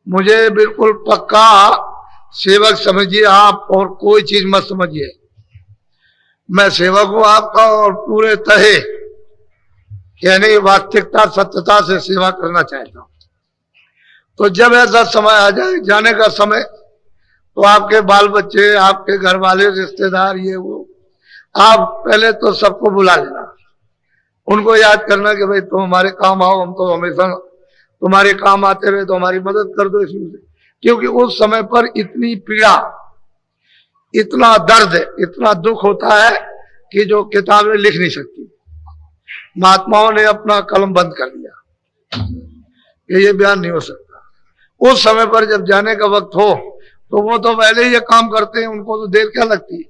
मुझे बिल्कुल पक्का सेवक समझिए आप, और कोई चीज मत समझिए। मैं सेवक हूं आपका, और पूरे तहे यानी वास्तविकता सत्यता से सेवा करना चाहता हूं। तो जब ऐसा समय आ जाए जाने का समय, तो आपके बाल बच्चे, आपके घर वाले, रिश्तेदार, ये वो, आप पहले तो सबको बुला लेना। उनको याद करना कि भाई तुम हमारे काम आओ, हम तो हमेशा तुम्हारे काम आते रहे, तो हमारी मदद कर दो इसमें से। क्योंकि उस समय पर इतनी पीड़ा, इतना दर्द, इतना दुख होता है कि जो किताबें लिख नहीं सकती। महात्माओं ने अपना कलम बंद कर दिया कि ये बयान नहीं हो सकता। उस समय पर जब जाने का वक्त हो, तो वो तो पहले ही ये काम करते हैं, उनको तो देर क्या लगती।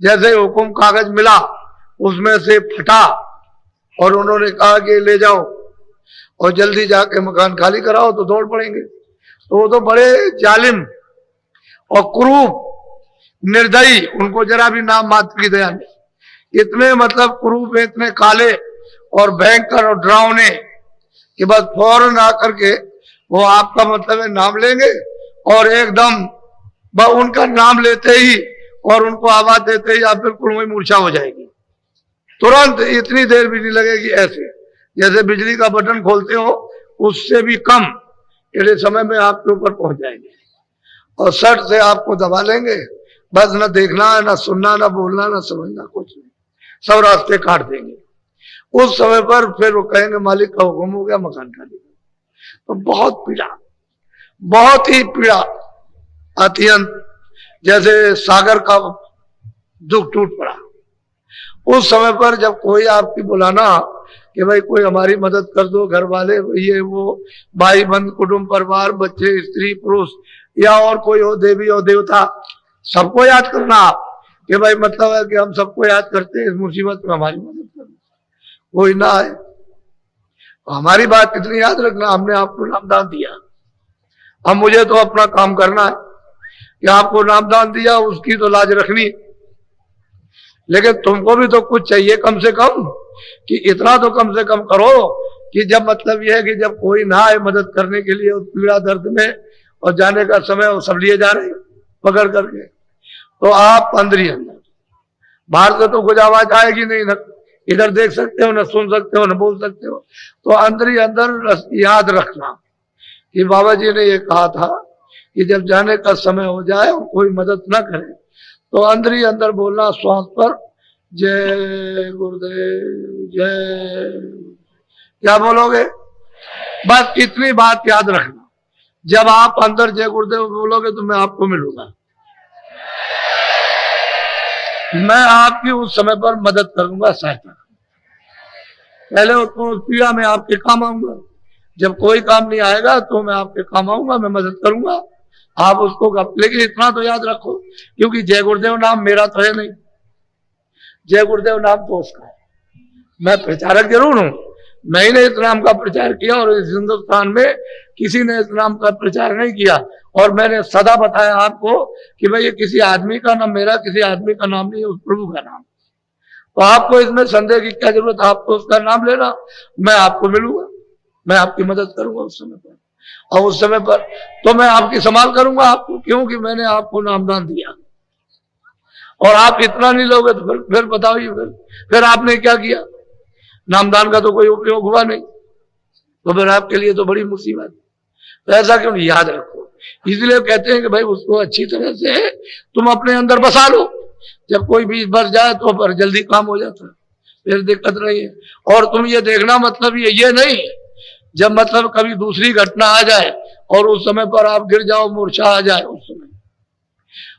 जैसे हुकुम कागज मिला, उसमें से फटा और उन्होंने कहा कि ले जाओ और जल्दी जाके मकान खाली कराओ, तो दौड़ पड़ेंगे। तो वो तो बड़े जालिम और क्रूर, निर्दयी, उनको जरा भी नाम मात्र की दया नहीं। इतने मतलब क्रूर, इतने काले और भयंकर और डरावने कि बस फौरन आकर के वो आपका मतलब है नाम लेंगे, और एकदम उनका नाम लेते ही और उनको आवाज देते ही आप बिल्कुल वही मूर्छा हो जाएगी। तुरंत, इतनी देर भी नहीं लगेगी। ऐसे जैसे बिजली का बटन खोलते हो, उससे भी कम इतने समय में आपके ऊपर पहुंच जाएंगे और सट से आपको दबा लेंगे। बस न देखना है, न सुनना, न बोलना, न समझना, कुछ नहीं, सब रास्ते काट देंगे। उस समय पर फिर वो कहेंगे मालिक का हुक्म हो गया, मकान खाली। तो बहुत पीड़ा, बहुत ही पीड़ा, अत्यंत, जैसे सागर का दुख टूट पड़ा। उस समय पर जब कोई आपकी बुलाना कि भाई कोई हमारी मदद कर दो, घर वाले, ये वो, भाई बंद, कुटुंब, परिवार, बच्चे, स्त्री, पुरुष, या और कोई हो, देवी और देवता, सबको याद करना आप कि भाई मतलब है कि हम सबको याद करते हैं, इस मुसीबत में हमारी मदद करना। कोई ना आए, हमारी बात कितनी याद रखना, हमने आपको नामदान दिया, अब मुझे तो अपना काम करना है कि आपको नामदान दिया, उसकी तो लाज रखनी, लेकिन तुमको भी तो कुछ चाहिए कम से कम, कि इतना तो कम से कम करो कि जब मतलब यह है कि जब कोई ना आए मदद करने के लिए, उस पीड़ा दर्द में, और जाने का समय वो सब लिए जा रहे पकड़ करके, तो आप अंदर ही अंदर, बाहर से तो कुछ आवाज आएगी नहीं, न इधर देख सकते हो, न सुन सकते हो, न बोल सकते हो। तो अंदर ही अंदर याद रखना कि बाबा जी ने ये कहा था कि जब जाने का समय हो जाए और कोई मदद ना करे, तो अंदर ही अंदर बोलना श्वास पर, जय गुरुदेव, जय। क्या बोलोगे? बस इतनी बात याद रखना, जब आप अंदर जय गुरुदेव बोलोगे तो मैं आपको मिलूंगा, मैं आपकी उस समय पर मदद करूंगा, सहायता। पहले उस पीड़ा में आपके काम आऊंगा, जब कोई काम नहीं आएगा तो मैं आपके काम आऊंगा, मैं मदद करूंगा, आप उसको। लेकिन इतना तो याद रखो, क्योंकि जय गुरुदेव नाम मेरा तो है नहीं, जय गुरुदेव नाम तो उसका है। मैं प्रचारक जरूर हूं, मैं ही ने इस नाम का प्रचार किया, और इस हिंदुस्तान में किसी ने इस नाम का प्रचार नहीं किया। और मैंने सदा बताया आपको कि भाई ये किसी आदमी का नाम, मेरा किसी आदमी का नाम नहीं है, उस प्रभु का नाम। तो आपको इसमें संदेह की क्या जरूरत, आपको उसका नाम लेना, मैं आपको मिलूंगा, मैं आपकी मदद करूंगा उस समय पर, और उस समय पर तो मैं आपकी संभाल करूंगा आपको, क्योंकि मैंने आपको नामदान दिया। और आप इतना नहीं लोगे तो फिर बताइए, फिर आपने क्या किया? नामदान का तो कोई उपयोग हुआ नहीं, तो फिर आपके लिए तो बड़ी मुसीबत। तो ऐसा क्यों नहीं, याद रखो। इसलिए कहते हैं कि भाई उसको अच्छी तरह से तुम अपने अंदर बसा लो, जब कोई भी बस जाए तो पर जल्दी काम हो जाता है, फिर दिक्कत नहीं है। और तुम ये देखना मतलब ये नहीं, जब मतलब कभी दूसरी घटना आ जाए और उस समय पर आप गिर जाओ, मूर्छा आ जाए उस समय,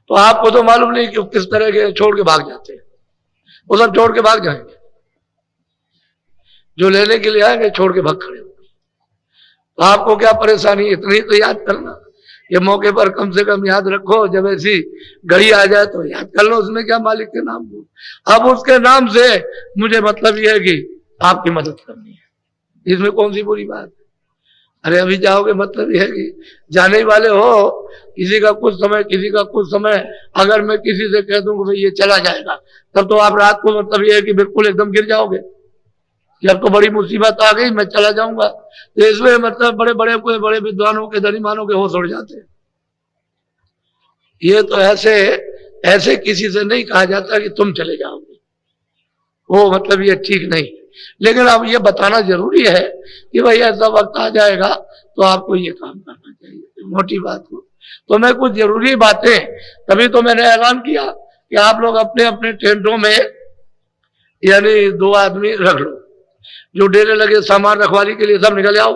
तो आपको तो मालूम नहीं कि किस तरह के छोड़ के भाग जाते हैं। वो सब छोड़ के भाग जाएंगे, जो लेने के लिए आएंगे छोड़ के भाग खड़े होंगे। तो आपको क्या परेशानी, इतनी तो याद करना, ये मौके पर कम से कम याद रखो। जब ऐसी घड़ी आ जाए तो याद कर लो, उसमें क्या मालिक के नाम को, अब उसके नाम से मुझे मतलब यह है कि आपकी मदद करनी है, इसमें कौन सी बुरी बात है। अरे अभी जाओगे मतलब यह है कि जाने वाले हो, किसी का कुछ समय, किसी का कुछ समय, अगर मैं किसी से कह दूं कि भाई ये चला जाएगा, तब तो आप रात को मतलब यह है कि बिल्कुल एकदम गिर जाओगे, कि अब तो बड़ी मुसीबत आ गई, मैं चला जाऊंगा। तो इसलिए मतलब बड़े बड़े कोई बड़े विद्वानों के धनीमानों के होश उड़ जाते हैं। ये तो ऐसे ऐसे किसी से नहीं कहा जाता कि तुम चले जाओगे, वो मतलब ये ठीक नहीं। लेकिन अब ये बताना जरूरी है कि भाई ऐसा वक्त आ जाएगा तो आपको ये काम करना चाहिए, मोटी बात हो। तो मैं कुछ जरूरी बातें, तभी तो मैंने ऐलान किया कि आप लोग अपने अपने टेंटों में यानी 2 आदमी रख लो, जो डेरे लगे सामान रखवाली के लिए सब निकल आओ।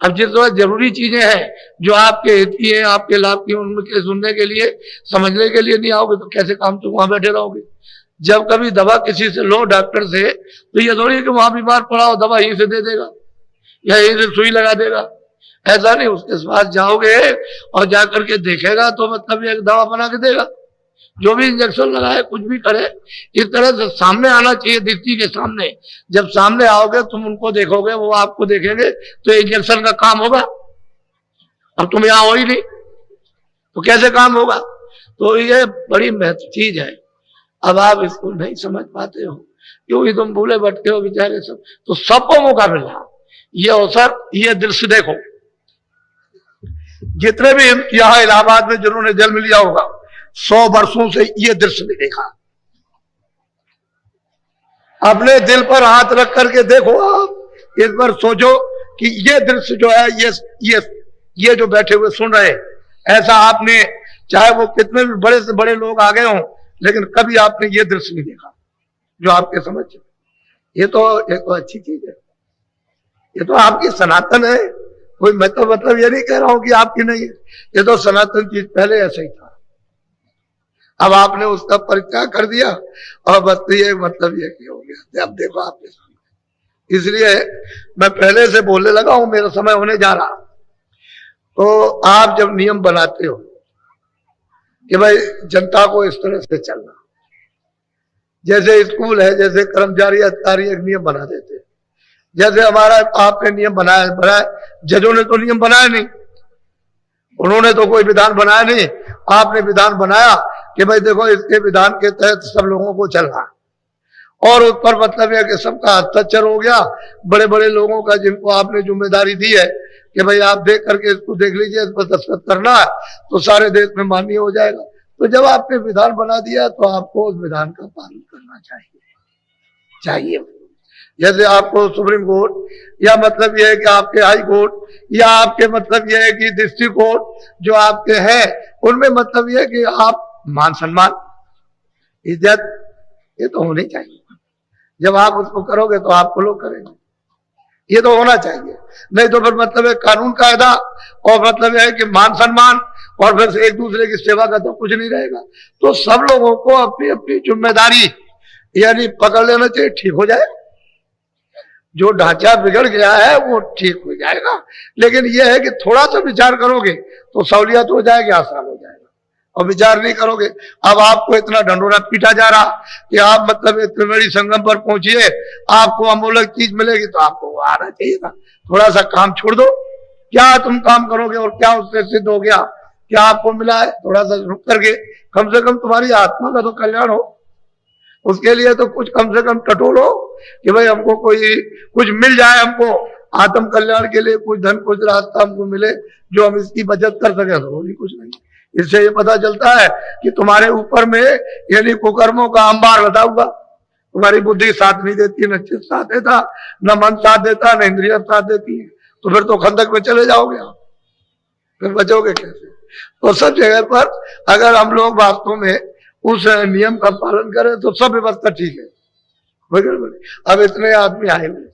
अब जिस तरह जरूरी चीजें हैं जो आपके हित की हैं, आपके लाभ की, उनके सुनने के लिए, समझने के लिए नहीं आओगे तो कैसे काम तुम वहां बैठे रहोगे। जब कभी दवा किसी से लो डॉक्टर से, तो ये थोड़ी कि वहां बीमार पड़ा हो दवा यहीं से दे देगा या यहीं से सुई लगा देगा, ऐसा नहीं। उसके पास जाओगे और जाकर के देखेगा तो मतलब एक दवा बना के देगा, जो भी इंजेक्शन लगाए कुछ भी करे, इस तरह से सामने आना चाहिए, दृष्टि के सामने। जब सामने आओगे तुम उनको देखोगे, वो आपको देखेंगे, तो इंजेक्शन का काम होगा। अब तुम यहां हो ही नहीं तो कैसे काम होगा। तो ये बड़ी महत्व चीज है। अब आप इसको नहीं समझ पाते हो क्योंकि तुम भूले भटके हो बेचारे सब। तो सबको मौका मिल रहा, ये अवसर, ये दृश्य देखो। जितने भी यहां इलाहाबाद में जिन्होंने जन्म लिया होगा 100 वर्षों से ये दृश्य नहीं देखा। अपने दिल पर हाथ रख करके देखो, आप इस पर सोचो कि ये दृश्य जो है, ये जो बैठे हुए सुन रहे, ऐसा आपने, चाहे वो कितने भी बड़े से बड़े लोग आ गए हों, लेकिन कभी आपने ये दृश्य नहीं देखा जो आपके समझ। ये तो एक अच्छी चीज है, ये तो आपकी सनातन है। कोई मैं तो मतलब ये नहीं कह रहा हूं कि आपकी नहीं है, ये तो सनातन चीज पहले ऐसे ही था। अब आपने उसका परित्याग कर दिया और बस ये मतलब ये हो गया। अब देखो आपके सामने, इसलिए मैं पहले से बोलने लगा हूं, मेरा समय होने जा रहा। तो आप जब नियम बनाते हो कि भाई जनता को इस तरह से चलना, जैसे स्कूल है, जैसे कर्मचारी अधिकारी एक नियम बना देते, जैसे हमारा आपने नियम बनाया, जजों ने तो नियम बनाया नहीं, उन्होंने तो कोई विधान बनाया नहीं, आपने विधान बनाया कि भाई देखो इसके विधान के तहत सब लोगों को चलना। और उस पर मतलब है कि सबका हस्ताक्षर हो गया, बड़े बड़े लोगों का, जिनको आपने जिम्मेदारी दी है कि भाई आप देख करके इसको देख लीजिए, इस पर दस्तखत करना है तो सारे देश में मान्य हो जाएगा। तो जब आपने विधान बना दिया तो आपको उस विधान का पालन करना चाहिए। जैसे आपको सुप्रीम कोर्ट या मतलब यह है कि आपके हाई कोर्ट या आपके मतलब यह है कि डिस्ट्रिक्ट कोर्ट जो आपके हैं, उनमें मतलब यह है कि आप मान सम्मान, इज्जत, ये तो होनी चाहिए। जब आप उसको करोगे तो आपको लोग करेंगे, ये तो होना चाहिए। नहीं तो फिर मतलब है कानून कायदा और मतलब है कि मान सम्मान और फिर एक दूसरे की सेवा का तो कुछ नहीं रहेगा। तो सब लोगों को अपनी अपनी जिम्मेदारी यानी पकड़ लेना चाहिए, ठीक हो जाए। जो ढांचा बिगड़ गया है वो ठीक हो जाएगा, लेकिन यह है कि थोड़ा सा विचार करोगे तो सहूलियत हो जाएगी, आसान हो जाएगा। और विचार नहीं करोगे, अब आपको इतना ढंढोरा पीटा जा रहा कि आप मतलब त्रिवेणी संगम पर पहुंचिए, आपको अमूलक चीज मिलेगी, तो आपको वो आना चाहिए था। थोड़ा सा काम छोड़ दो, क्या तुम काम करोगे और क्या उससे सिद्ध हो गया, क्या आपको मिला है? थोड़ा सा रुक करके कम से कम तुम्हारी आत्मा का तो कल्याण हो, उसके लिए तो कुछ कम से कम टटोलो कि भाई हमको कोई कुछ मिल जाए, हमको आत्म कल्याण के लिए कुछ धन, कुछ रास्ता हमको मिले जो हम इसकी बचत कर सके। तो भी कुछ नहीं। इससे ये पता चलता है कि तुम्हारे ऊपर में यानी कुकर्मों का अंबार लदा हुआ, तुम्हारी बुद्धि साथ नहीं देती, न चित्त साथ देता, न मन साथ देता, न इंद्रिय साथ देती है। तो फिर तो खंदक में चले जाओगे आप, फिर बचोगे कैसे? तो सब जगह पर अगर हम लोग वास्तव में उस नियम का पालन करें तो सब व्यवस्था ठीक है। अब इतने आदमी आए हुए,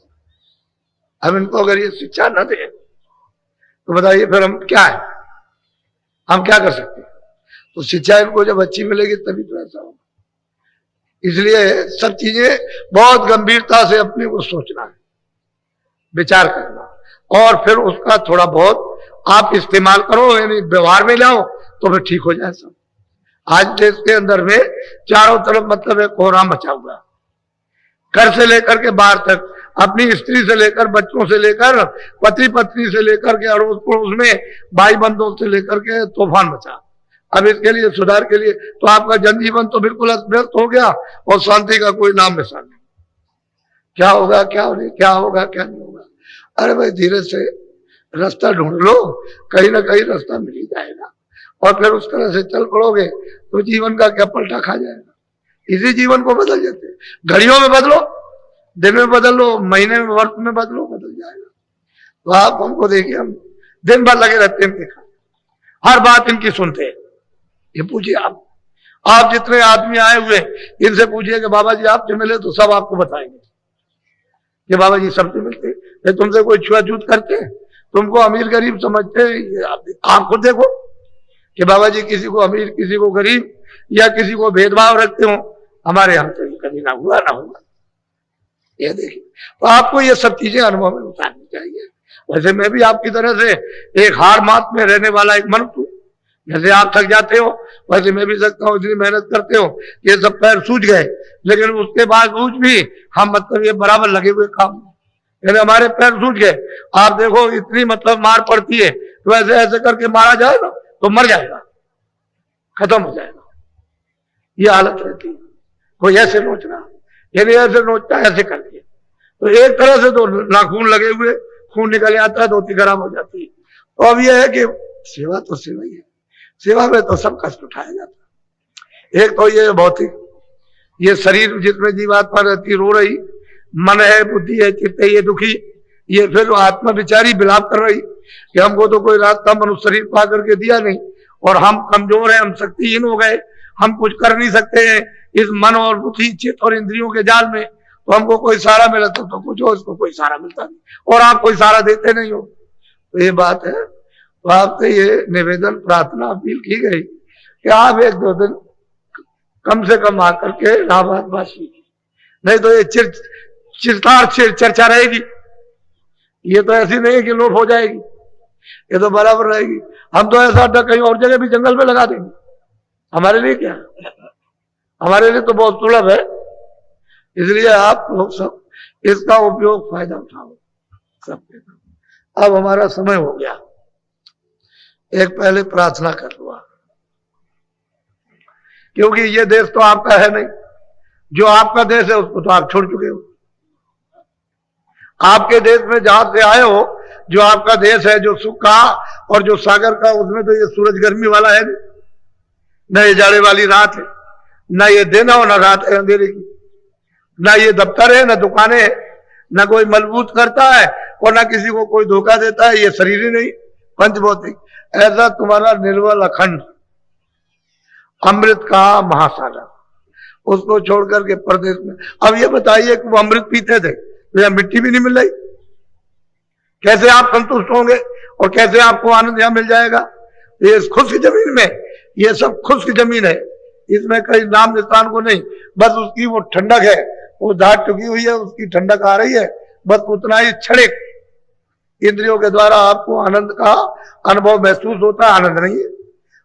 अब इनको अगर ये शिक्षा न दे तो बताइए फिर हम क्या है, हम क्या कर सकते हैं? तो शिक्षा इनको जब अच्छी मिलेगी तभी तो ऐसा होगा। इसलिए सब चीजें बहुत गंभीरता से अपने को सोचना है, विचार करना, और फिर उसका थोड़ा बहुत आप इस्तेमाल करो, यानी व्यवहार में लाओ, तो फिर ठीक हो जाए सब। आज देश के अंदर में चारों तरफ मतलब एक कोहराम मचा हुआ, घर से लेकर के बाहर तक, अपनी स्त्री से लेकर, बच्चों से लेकर, पति पत्नी से लेकर के, अड़ोस पड़ोस में भाई बंधुओं से लेकर के तूफान मचा। अब इसके लिए सुधार के लिए तो आपका जनजीवन तो बिल्कुल अस्त व्यस्त हो गया और शांति का कोई नाम निशान नहीं। क्या होगा क्या नहीं, क्या होगा क्या नहीं होगा। अरे भाई धीरे से रास्ता ढूंढ लो, कहीं ना कहीं रास्ता मिल ही जाएगा, और फिर उस तरह से चल पड़ोगे तो जीवन का क्या पलटा खा जाएगा। इसी जीवन को बदल देते, घड़ियों में बदलो, दिन में बदल लो, महीने में, वर्ष में बदलो, बदल जाएगा। तो आप हमको देखिए, हम दिन भर लगे रहते हैं देखा, हर बात इनकी सुनते हैं। ये पूछिए आप जितने आदमी आए हुए इनसे पूछिए कि बाबा जी आपसे मिले तो सब आपको बताएंगे कि बाबा जी सबसे मिलते, ये तुमसे कोई छुआछूत करते, तुमको अमीर गरीब समझते, आप खुद देखो कि बाबा जी किसी को अमीर किसी को गरीब या किसी को भेदभाव रखते हो। हमारे यहाँ तो कभी ना हुआ ना होगा। ये देखिए, तो आपको ये सब चीजें अनुभव में उतारनी चाहिए। वैसे मैं भी आपकी तरह से एक हार मात में रहने वाला एक मनुष्य हूं। जैसे आप थक जाते हो वैसे मैं भी सकता हूँ, इतनी मेहनत करते हो, ये सब पैर सूझ गए, लेकिन उसके बावजूद भी हम मतलब ये बराबर लगे हुए काम, यानी हमारे पैर सूझ गए। आप देखो इतनी मतलब मार पड़ती है तो ऐसे ऐसे करके मारा जाए ना तो मर जाएगा, खत्म हो जाएगा, ये हालत रहती है। कोई ऐसे नोचना, यानी ऐसे नोचता ऐसे करके, तो एक तरह से तो नाखून लगे हुए खून निकल आता है, धोती खराब हो जाती है। तो अब यह है कि सेवा तो सेवा ही है, सेवा में तो सब कष्ट उठाया जाता है। एक तो ये भौतिक, ये शरीर जिसमें जीवात्मा रहती रो रही, मन है बुद्धि है चित्त है ये दुखी, ये फिर आत्मा बिचारी बिलाप कर रही कि हमको तो कोई रास्ता मनुष्य शरीर पा करके दिया नहीं, और हम कमजोर हैं, हम शक्तिहीन हो गए, हम कुछ कर नहीं सकते हैं इस मन और बुद्धि चित्त और इंद्रियों के जाल में। तो हमको कोई सहारा मिला तो कुछ हो, इसको कोई सहारा मिलता नहीं, और आप कोई सहारा देते नहीं हो। तो ये बात है। तो आपसे ये निवेदन प्रार्थना अपील की गई कि आप एक दो दिन कम से कम आकर के इलाहाबाद वासी, नहीं तो ये चर्चा रहेगी, ये तो ऐसी नहीं कि लोप हो जाएगी, ये तो बराबर रहेगी। हम तो ऐसा अड्डा कहीं और जगह भी जंगल में लगा देंगे, हमारे लिए क्या, हमारे लिए तो बहुत सुलभ है। इसलिए आप लोग सब इसका उपयोग फायदा उठाओ सबके। अब हमारा समय हो गया, एक पहले प्रार्थना कर लो, क्योंकि ये देश तो आपका है नहीं, जो आपका देश है उसको तो आप छोड़ चुके हो। आपके देश में जहां से आए हो, जो आपका देश है, जो सुख का और जो सागर का, उसमें तो ये सूरज गर्मी वाला है, न ये जाड़े वाली रात है, न ये दिन है और न रात है अंधेरे की, न ये दफ्तर है न दुकानें है, न कोई मजबूत करता है और न किसी को कोई धोखा देता है, ये शरीर ही नहीं पंचभौतिक। ऐसा तुम्हारा निर्मल अखंड अमृत का महासागर, उसको छोड़ करके प्रदेश में, अब ये बताइए कि वो अमृत पीते थे तो यह मिट्टी भी नहीं मिल रही, कैसे आप संतुष्ट होंगे और कैसे आपको आनंद यहां मिल जाएगा। ये खुश की जमीन में, ये सब खुश की जमीन है, इसमें कहीं नाम निशान को नहीं, बस उसकी वो ठंडक है, वो धार चुकी हुई है, उसकी ठंडक आ रही है, बस उतना ही क्षणिक इंद्रियों के द्वारा आपको आनंद का अनुभव महसूस होता है। आनंद नहीं है,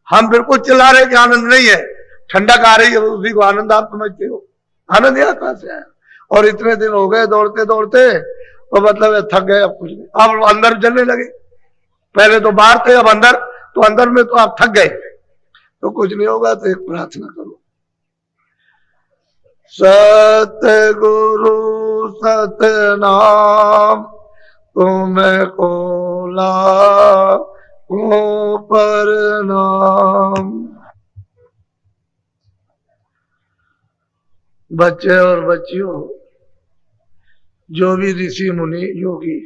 हम बिल्कुल चिल्ला रहे कि आनंद नहीं है, ठंडक आ रही है, उसी को आनंद आप समझते हो। आनंद यहाँ कहां से आया? और इतने दिन हो गए दौड़ते दौड़ते, तो मतलब थक गए, अब कुछ नहीं, अब अंदर जलने लगे। पहले तो बाहर थे, अब अंदर, तो अंदर में तो आप थक गए, तो कुछ नहीं होगा। तो एक प्रार्थना करो, सतगुरु सतनाम तुमको लाखों प्रणाम। बच्चे और बच्चियों, जो भी ऋषि मुनि योगी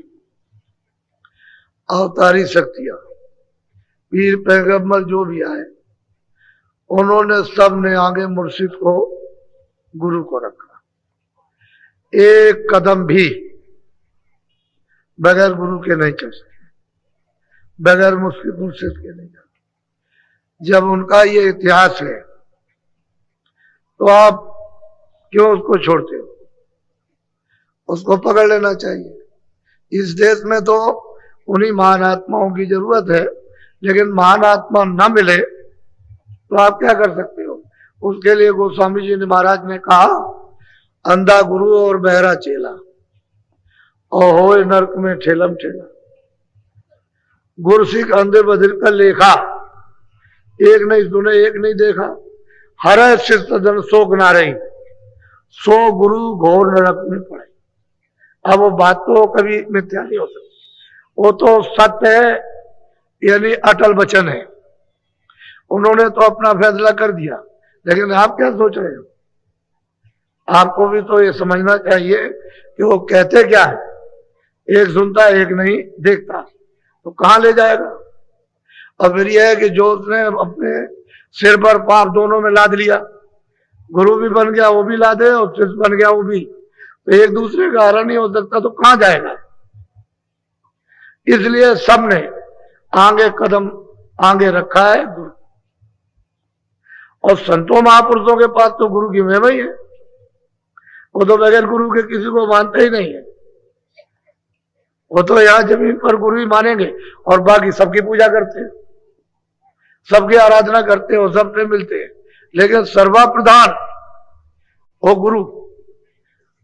अवतारी शक्तियां पीर पैगंबर जो भी आए, उन्होंने सब ने आगे मुर्शिद को गुरु को रखा। एक कदम भी बगैर गुरु के नहीं चल सके, बगैर मुर्शिद के नहीं चल। जब उनका ये इतिहास है तो आप क्यों उसको छोड़ते हो? उसको पकड़ लेना चाहिए। इस देश में तो उन्हीं महान आत्माओं की जरूरत है, लेकिन महान आत्मा न मिले तो आप क्या कर सकते हो? उसके लिए गोस्वामी जी ने महाराज ने कहा, अंधा गुरु और बहरा चेला, और होए नरक में ठेलम ठेला। गुरसिख अंधे बधिर का लेखा, एक नहीं सुने एक नहीं देखा, हर शिष्ट जन शोक ना रही, सो गुरु घोर नरक में पड़े। अब वो बात तो कभी मिथ्या नहीं हो सकती, वो तो सत्य है, यानी अटल वचन है। उन्होंने तो अपना फैसला कर दिया, लेकिन आप क्या सोच रहे हो? आपको भी तो ये समझना चाहिए कि वो कहते क्या है, एक सुनता एक नहीं देखता, तो कहां ले जाएगा। और फिर यह है कि जो उसने अपने सिर पर पाप दोनों में लाद लिया, गुरु भी बन गया वो भी लादे, और शिष्य बन गया वो भी, तो एक दूसरे का हरण नहीं हो सकता, तो कहां जाएगा। इसलिए सबने आगे कदम आगे रखा है गुरु, और संतों महापुरुषों के पास तो गुरु की महिमा ही है। वो तो बगैर गुरु के किसी को मानते ही नहीं है, वो तो यहाँ जमीन पर गुरु ही मानेंगे, और बाकी सबकी पूजा करते हैं, सबकी आराधना करते हैं, सबसे मिलते हैं, लेकिन सर्वा प्रधान वो गुरु,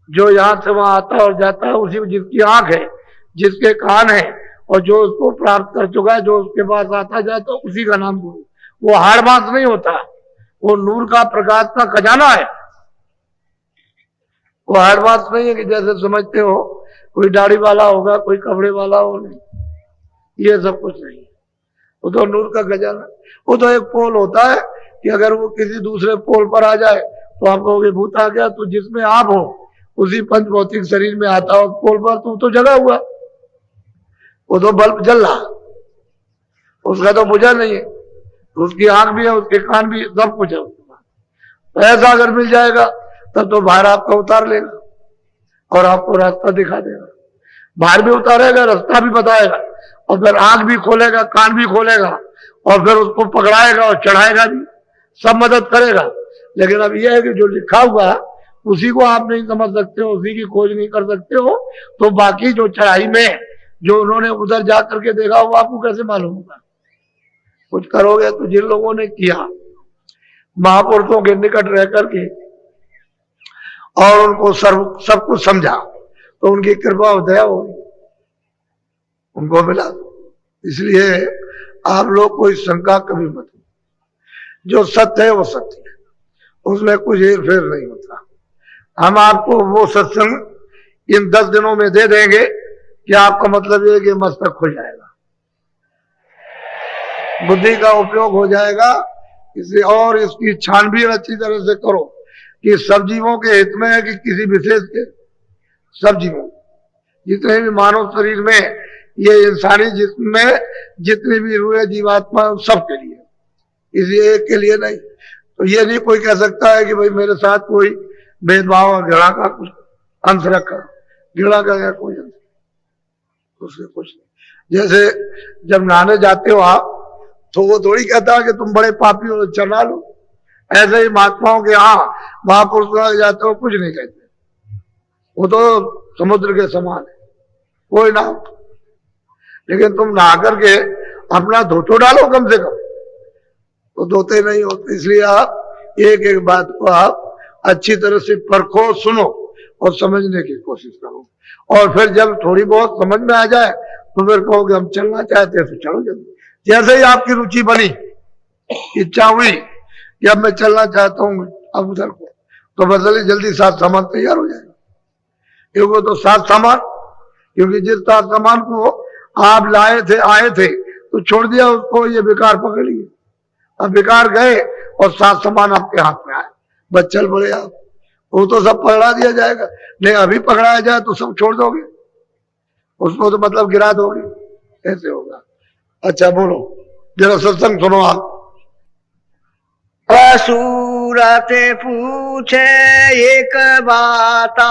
जो यहां से वहां आता और जाता है, उसी जिसकी आंख है, जिसके कान है, और जो उसको प्राप्त कर चुका है, जो उसके पास आता जाता तो उसी का नाम गुरु। वो हाड़ मास नहीं होता, वो नूर का प्रकाश का खजाना है। वो हाड़ मास नहीं है कि जैसे समझते हो कोई दाढ़ी वाला होगा, कोई कपड़े वाला हो, नहीं, ये सब कुछ नहीं है। वो तो नूर का खजाना, वो तो एक पोल होता है कि अगर वो किसी दूसरे पोल पर आ जाए तो आप कहोगे भूत आ गया, तो जिसमें आप हो उसी पंच भौतिक शरीर में आता हो पोल पर, तो जगा हुआ, वो तो बल्ब जल रहा, उसका तो बुझा नहीं है, तो उसकी आंख भी है, उसके कान भी, सब कुछ है उसके पास। तो ऐसा अगर मिल जाएगा तब तो बाहर आपका उतार लेगा और आपको रास्ता दिखा देगा, बाहर भी उतारेगा, रास्ता भी बताएगा, और फिर आंख भी खोलेगा, कान भी खोलेगा, और फिर उसको पकड़ाएगा और चढ़ाएगा भी, सब मदद करेगा। लेकिन अब यह है कि जो लिखा हुआ उसी को आप नहीं समझ सकते हो, उसी की खोज नहीं कर सकते हो, तो बाकी जो चढ़ाई में जो उन्होंने उधर जा करके देखा वो आपको कैसे मालूम होगा। कुछ करोगे तो जिन लोगों ने किया महापुरुषों के निकट रह करके और उनको सब कुछ समझा, तो उनकी कृपा और दया होगी, उनको मिला। इसलिए आप लोग कोई शंका कभी मत, जो सत्य है वो सत्य है, उसमें कुछ हेर फेर नहीं होता। हम आपको वो सत्संग इन 10 दिनों में दे देंगे कि आपका मतलब ये कि मस्तक खुल जाएगा, बुद्धि का उपयोग हो जाएगा। इसे और इसकी छानबीन अच्छी तरह से करो कि सब जीवों के हित में है कि किसी विशेष के, सब जीवों, जितने भी मानव शरीर में, ये इंसानी जिस्म में जितने भी रूह जीवात्मा, सबके लिए, इसी एक के लिए नहीं। तो ये नहीं कोई कह सकता है कि भाई मेरे साथ कोई भेदभाव और घृणा का कुछ अंश रखा, घृणा का या कोई अंश, उससे कुछ नहीं। जैसे जब नहाने जाते हो आप, तो वो थोड़ी कहता है कि तुम बड़े पापी हो चला लो, ऐसे ही महात्माओं के यहाँ महापुरुषों जाते हो कुछ नहीं कहते, वो तो समुद्र के समान है, कोई ना। लेकिन तुम नहा करके अपना धो तो डालो कम से कम, तो धोते नहीं होते। इसलिए आप एक एक बात को आप अच्छी तरह से परखो, सुनो और समझने की कोशिश करो, और फिर जब थोड़ी बहुत समझ में आ जाए तो फिर कहोगे हम चलना चाहते हैं तो चलो जल्दी। जैसे ही आपकी रुचि बनी, इच्छा हुई कि अब मैं चलना चाहता हूँ अब उधर को, तो बदले जल्दी साथ सामान तैयार हो जाएगा, क्योंकि तो साथ सामान, क्योंकि जिस साथ सामान को आप लाए थे, आए थे, तो छोड़ दिया उसको, ये बेकार पकड़ लिए, अब बेकार गए और साथ सामान आपके हाथ में आए, बस चल पड़े आप, वो तो सब पकड़ा दिया जाएगा। नहीं अभी पकड़ाया जाए तो सब छोड़ दोगे, उसको तो मतलब गिरा दोगे, ऐसे होगा। अच्छा बोलो, जरा सत्संग सुनो आप। सूरत पूछे एक बाता,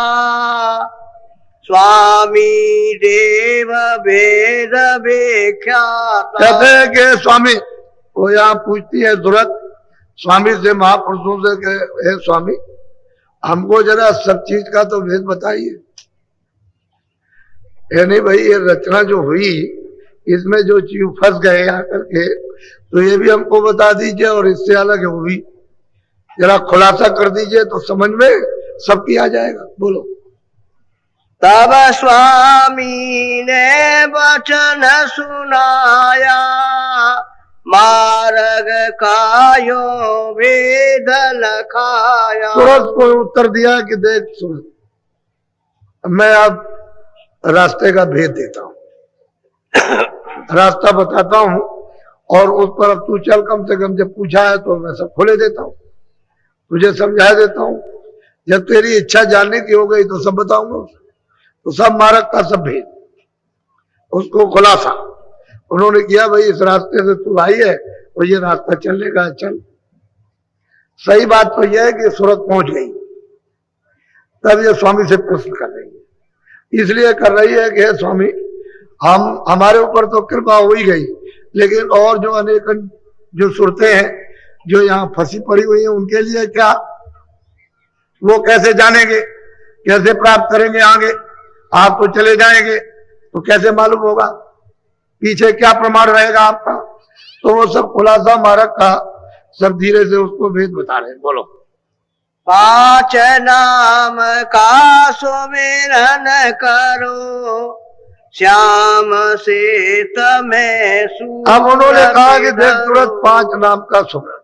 स्वामी देव वेद व्याख्याता। कहते हैं कि स्वामी, वो यहाँ पूछती है सूरत स्वामी से, महापुरुषों से, हे स्वामी हमको जरा सब चीज का तो भेद बताइए। नहीं भाई, ये रचना जो हुई इसमें जो चीज फंस गए आकर के, तो ये भी हमको बता दीजिए, और इससे अलग है वो भी जरा खुलासा कर दीजिए, तो समझ में सबकी आ जाएगा। बोलो। तब स्वामी ने वचन सुनाया, मार्ग कायो वेद लखाया। सूरज को उत्तर दिया कि देख सूरज, मैं अब रास्ते का भेद देता हूं, रास्ता बताता हूं, और उस पर अब तू चल, कम से कम जब पूछा है तो मैं सब खोले देता हूं, तुझे समझा देता हूं। जब तेरी इच्छा जानने की हो गई तो सब बताऊंगा, तो सब मार्ग का सब भेद, उसको खुलासा उन्होंने किया। भाई इस रास्ते से तू आई है और ये रास्ता चलने का है, चल। सही बात तो यह है कि सूरत पहुंच गई, तब ये स्वामी से प्रश्न कर रही है, इसलिए कर रही है कि स्वामी हम हमारे ऊपर तो कृपा हो ही गई, लेकिन और जो अनेक जो सूरतें हैं जो यहाँ फंसी पड़ी हुई हैं, उनके लिए क्या, वो कैसे जानेंगे, कैसे प्राप्त करेंगे आगे? आप तो चले जाएंगे तो कैसे मालूम होगा, पीछे क्या प्रमाण रहेगा आपका? तो वो सब खुलासा मार्ग का सब धीरे से उसको भेद बता रहे हैं। बोलो। 5 नाम का सुमिरन करो, श्याम से तमें सूरत। अब उन्होंने कहा कि देख सूरत 5 नाम का सुमिरन,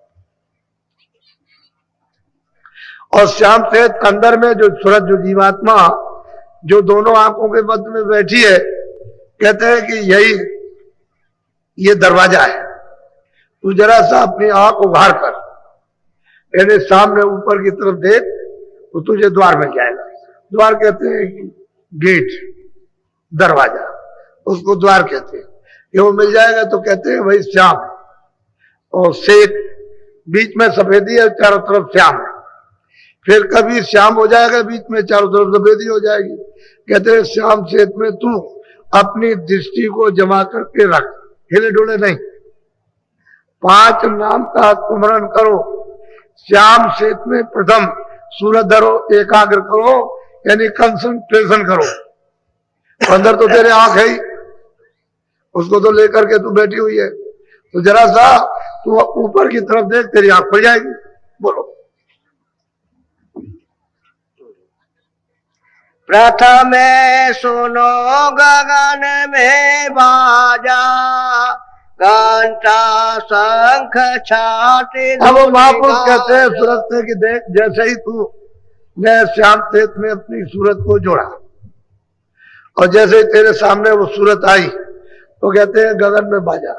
और श्याम से अंदर में जो सूरत, जो जीवात्मा जो दोनों आंखों के मध्य में बैठी है, कहते हैं कि यही ये दरवाजा है। तू जरा सा अपनी आंख उघार कर, यानी सामने ऊपर की तरफ देख, तो तुझे द्वार में जाएगा। द्वार कहते हैं कि गेट, दरवाजा, उसको द्वार कहते हैं। ये वो मिल जाएगा तो कहते हैं भाई श्याम, और श्वेत बीच में सफेदी है, चारों तरफ श्याम है। फिर कभी श्याम हो जाएगा, बीच में चारों तरफ सफेदी हो जाएगी। कहते हैं श्याम श्वेत में तू अपनी दृष्टि को जमा करके रख, हिले डुले नहीं। 5 नाम का स्मरण करो, श्याम श्वेत में प्रथम सूरत धरो, एकाग्र करो, यानी कंसंट्रेशन करो। अंदर तो तेरे आंख है ही, उसको तो लेकर के तू बैठी हुई है, तो जरा सा तू ऊपर की तरफ देख, तेरी आंख खुल जाएगी। बोलो। प्रथम सुनो गगन में बाजा, घंटा शंख छाती। अब महापुरुष कहते हैं सूरत से कि देख, जैसे ही तू ने श्याम श्वेत में अपनी सूरत को जोड़ा, और जैसे ही तेरे सामने वो सूरत आई, तो कहते हैं गगन में बाजा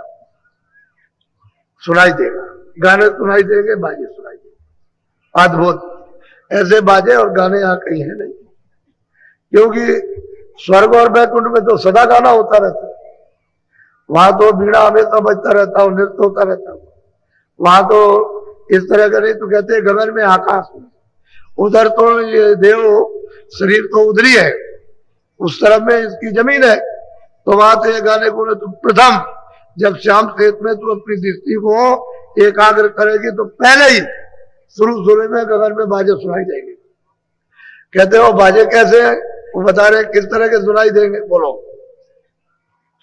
सुनाई देगा, गाने सुनाई देंगे, बाजे सुनाई देंगे। अद्भुत ऐसे बाजे और गाने यहाँ कहीं है नहीं, क्योंकि स्वर्ग और बैकुंठ में तो सदा गाना होता रहता है। वहां तो बीड़ा हमेशा बजता रहता है, नृत्य होता रहता है। वहां तो इस तरह का नहीं। तो कहते हैं गगन में, आकाश में, उधर तो ये देव शरीर तो उधरी है, उस तरफ में इसकी जमीन है, तो वहां से ये गाने को तो प्रथम जब श्याम श्वेत में तू अपनी दृष्टि को एकाग्र करेगी, तो पहले ही शुरू में गगन में बाजे सुनाई देंगे। कहते हो बाजे कैसे, वो बता रहे किस तरह के सुनाई देंगे। बोलो।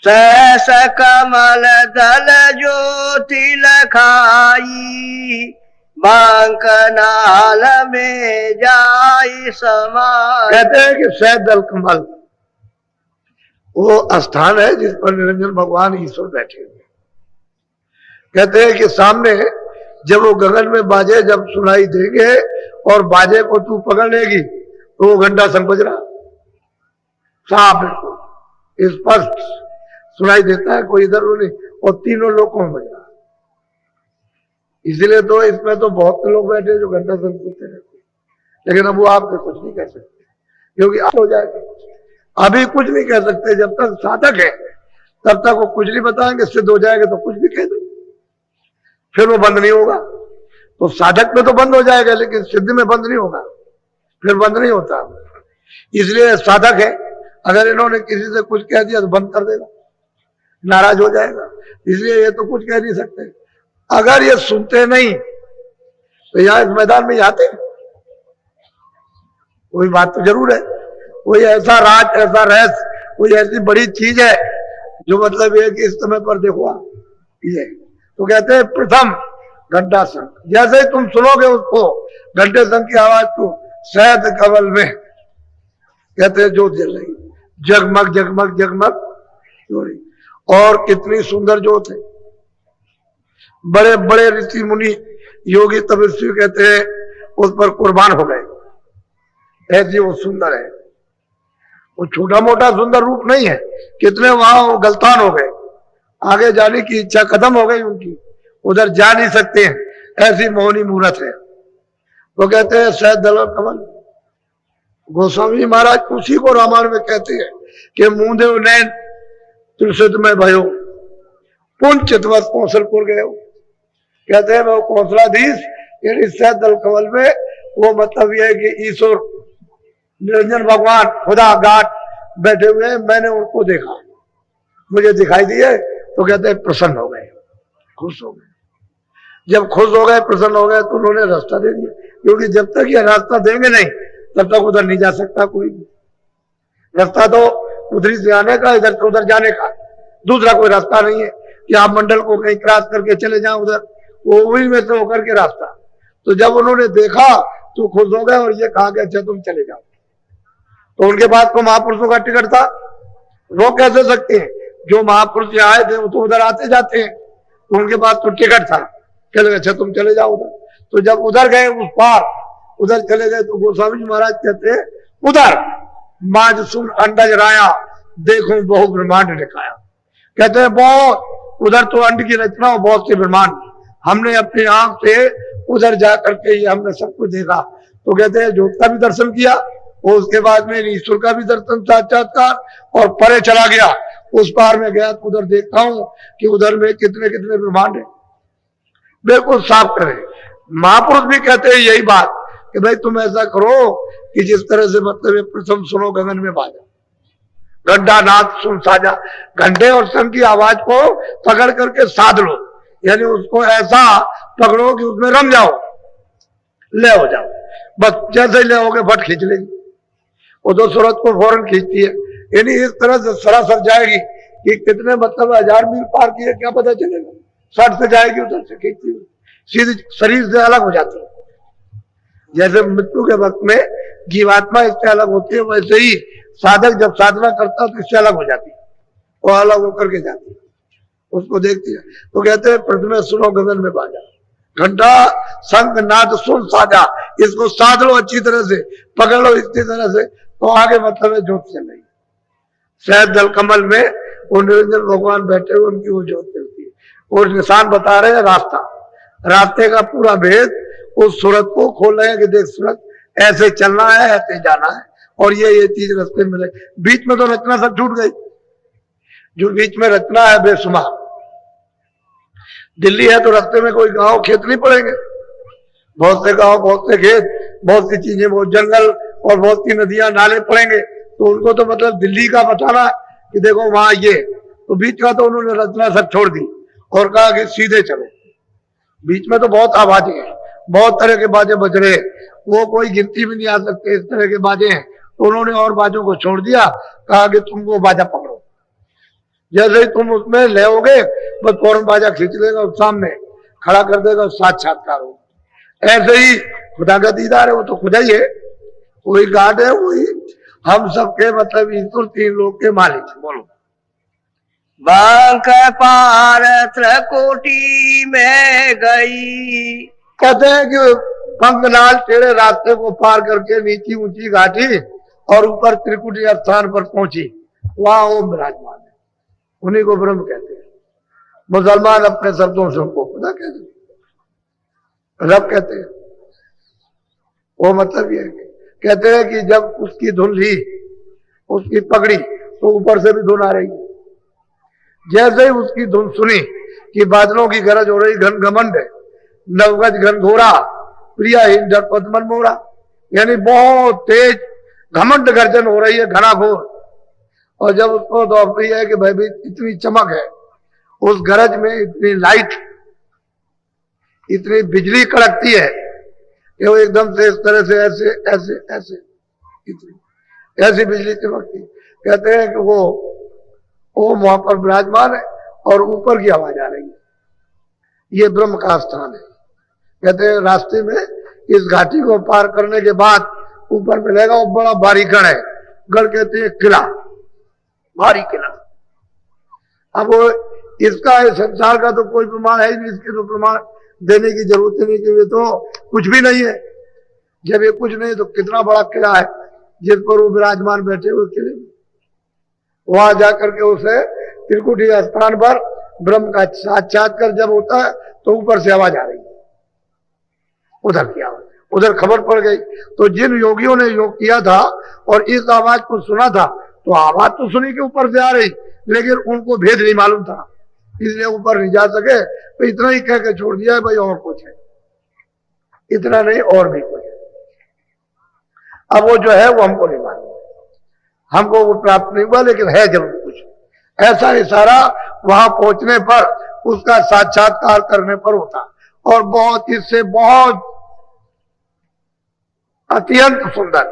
सहस कमल दल ज्योति लखाई, बांकनाल में जाई समाई। कहते हैं कि सह दल कमल वो स्थान है जिस पर निरंजन भगवान ईश्वर बैठे हुए। कहते हैं कि सामने जब वो गगन में बाजे जब सुनाई देंगे और बाजे को तू पकड़ लेगी, तो वो घंटा संग बज रहा, साफ बिल्कुल स्पष्ट सुनाई देता है, कोई इधर नहीं, और तीनों लोगों में बज रहा। इसलिए तो इसमें तो बहुत से लोग बैठे जो घंटा संग सुनते रहते, लेकिन अब वो आपसे कुछ नहीं कह सकते, क्योंकि आप हो जाएगा। अभी कुछ नहीं कह सकते, जब तक साधक है तब तक वो कुछ नहीं बताएंगे, सिद्ध हो जाएगा तो कुछ भी कह देंगे, फिर वो बंद नहीं होगा। तो साधक में तो बंद हो जाएगा, लेकिन सिद्धि में बंद नहीं होगा, फिर बंद नहीं होता। इसलिए साधक है, अगर इन्होंने किसी से कुछ कह दिया तो बंद कर देगा, नाराज हो जाएगा। इसलिए ये तो कुछ कह नहीं सकते। अगर ये सुनते नहीं तो यहाँ इस मैदान में आते, कोई बात तो जरूर है, कोई ऐसा राज, ऐसा रहस्य, कोई ऐसी बड़ी चीज है जो मतलब ये कि इस समय पर देखो ये। तो कहते हैं प्रथम घंटा संग, जैसे ही तुम सुनोगे उसको घंटे संग की आवाज को, शहद कवल में कहते हैं ज्योत जल रही, जगमग जगमग जगमग हो रही, और कितनी सुंदर ज्योत है। बड़े बड़े ऋषि मुनि योगी तपस्वी कहते हैं उस पर कुर्बान हो गए, ऐसी वो सुंदर है। वो छोटा मोटा सुंदर रूप नहीं है, कितने वहां गलतान हो गए, आगे जाने की इच्छा खत्म हो गई उनकी, उधर जा नहीं सकते हैं, ऐसी मोहनी मूर्त है। वो कहते हैं सैद दल कमल। गोस्वामी जी महाराज उसी को रामायण में कहते हैं कि मूंदे नैन तुलसित में भयो पुंचितवत कौशलपुर गए। कहते हैं वो कौशलाधीश यानी सैद दल कमल में, वो मतलब यह है कि ईश्वर निरंजन भगवान खुदा घाट बैठे हुए हैं, मैंने उनको देखा, मुझे दिखाई दिए, तो कहते हैं प्रसन्न हो गए, खुश हो गए। जब खुश हो गए, प्रसन्न हो गए, तो उन्होंने रास्ता दे दिया, क्योंकि जब तक ये रास्ता देंगे नहीं तब तक उधर नहीं जा सकता कोई भी। रास्ता तो उधरी से आने का, इधर से उधर जाने का, दूसरा कोई रास्ता नहीं है कि आप मंडल को कहीं क्रॉस करके चले जाओ उधर, वो वही में से होकर के रास्ता। तो जब उन्होंने देखा तो खुश हो गए और ये कहा कि अच्छा तुम चले जाओ। तो उनके बाद को महापुरुषों का टिकट था, रोक कैसे सकते हैं? जो महापुरुष यहाँ आए थे वो तो उधर आते जाते हैं, तो उनके पास तो टिकट था, चले गए अच्छा तुम चले जाओ उधर। तो जब उधर गए उस पार, उधर चले गए, तो गोस्वामी जी महाराज कहते हैं उधर माज सुन अंडज राया देखो बहु ब्रह्मांड दिखाया। कहते हैं बहुत उधर तो अंड की रचना हो, बहुत से ब्रह्मांड, हमने अपनी आंख से उधर जा करके हमने सब कुछ देखा। तो कहते हैं ज्योत का भी दर्शन किया, और उसके बाद में ईश्वर का भी दर्शन साक्षात्कार, और परे चला गया, उस पार में गया तो उधर देखता हूं कि उधर में कितने कितने ब्रह्मांड है, बिल्कुल साफ करें। महापुरुष भी कहते हैं यही बात कि भाई तुम ऐसा करो कि जिस तरह से मतलब प्रथम सुनो गगन में बाजा, गड्ढा नाद सुन साजा, घंटे और शंख की आवाज को पकड़ करके साध लो, यानी उसको ऐसा पकड़ो कि उसमें रम जाओ, ले हो जाओ, बस जैसे ले होगे फट खींच लेगी, वो तो सूरत को फौरन खींचती है। यानी इस तरह से सरासर जाएगी कि कितने मतलब 1000 मील पार किए क्या पता चलेगा, 60 से जाएगी उधर से खींचती हुई, सीधी शरीर से अलग हो जाती है। जैसे मृत्यु के वक्त में जीवात्मा इससे अलग होती है, वैसे ही साधक जब साधना करता है तो इससे अलग हो जाती है, वो अलग होकर के जाती है, उसको देखती है। तो कहते हैं प्रथम सुनो गगन में बाजा, घंटा शंख नाद सुन साजा, इसको साध लो अच्छी तरह से, पकड़ लो इसी तरह से, तो आगे मतलब है ज्योत चल रही। शायद दल कमल में वो निरंजन भगवान बैठे हुए, उनकी वो ज्योत चलती है, और निशान बता रहे हैं रास्ता, रास्ते का पूरा भेद उस सूरत को खोल रहे हैं कि देख सूरत ऐसे चलना है, ऐसे जाना है, और ये चीज रास्ते में मिले। बीच में तो रचना सब छूट गई, जो बीच में रचना है बेशुमार। दिल्ली है तो रास्ते में कोई गांव खेत नहीं पड़ेंगे, बहुत से गांव, बहुत से खेत, बहुत सी चीजें, बहुत जंगल और बहुत सी नदियां नाले पड़ेंगे, तो उनको तो मतलब दिल्ली का बताना कि देखो वहां ये, तो बीच का तो उन्होंने रचना सब छोड़ दी और कहा कि सीधे चलो। बीच में तो बहुत आवाजें हैं, बहुत तरह के बाजे बज रहे, वो कोई गिनती भी नहीं आ सकते, इस तरह के बाजे हैं, तो उन्होंने और बाजों को छोड़ दिया, कहा कि तुम वो बाजा पकड़ो, जैसे ही तुम उसमें ले होगे बस फौरन बाजा खींच लेगा और सामने खड़ा कर देगा, साक्षात्कार होगा। ऐसे ही खुदा का दीदार है, वो तो खुदा ही है, वही गाड है, वही हम सबके मतलब ईश्वर, 3 लोग के मालिक। बोलो बांक पार त्रिकुटी में गई। कहते हैं कि पंखनाल टेढ़े रास्ते को पार करके नीची ऊंची घाटी और ऊपर त्रिकुटी स्थान पर पहुंची, वहां ओम विराजमान है, उन्हीं को ब्रह्म कहते हैं। मुसलमान अपने शब्दों से उनको खुदा कहते हैं, रब कहते हैं। वो मतलब ये कहते हैं कि जब उसकी धुन ली, उसकी पगड़ी, तो ऊपर से भी धुन आ रही है। जैसे ही उसकी धुन सुनी कि बादलों की गरज हो रही, घन घमंड है, नवगज घन घोरा, प्रिया हिंद पद्मन मोरा, यानी बहुत तेज घमंड गर्जन हो रही है, घना घोर। और जब उसको तो प्रिय है कि भाई भी इतनी चमक है उस गरज में, इतनी लाइट, इतनी बिजली कड़कती है कि वो एकदम से इस तरह से ऐसे ऐसे ऐसे इतनी ऐसी बिजली चमकती। कहते हैं कि वो वहां पर विराजमान है और ऊपर की आवाज आ रही है, ये ब्रह्म का स्थान है। कहते हैं रास्ते में इस घाटी को पार करने के बाद ऊपर मिलेगा वो बड़ा भारी गढ़ है, गढ़ कहते हैं किला, भारी किला। अब वो इसका संसार का तो कोई प्रमाण है ही नहीं, इसके तो प्रमाण देने की जरूरत नहीं, कि ये तो कुछ भी नहीं है। जब ये कुछ नहीं तो कितना बड़ा किला है, जिस पर वो विराजमान बैठे हुए किले में। वहां जाकर के उसे त्रिकुटी स्थान पर ब्रह्म का साक्षात्कार जब होता है तो ऊपर से आवाज आ रही है, उधर की आवाज, उधर खबर पड़ गई। तो जिन योगियों ने योग किया था और इस आवाज को सुना था, तो आवाज तो सुनी के ऊपर से आ रही, लेकिन उनको भेद नहीं मालूम था, इसलिए ऊपर नहीं जा सके। तो इतना ही कह के छोड़ दिया भाई और कुछ है, इतना नहीं और भी कुछ है। अब वो जो है वो हमको नहीं मालूम, हमको वो प्राप्त नहीं हुआ, लेकिन है जरूर कुछ। ऐसा इशारा वहां पहुंचने पर, उसका साक्षात्कार करने पर होता। और बहुत इससे बहुत अत्यंत सुंदर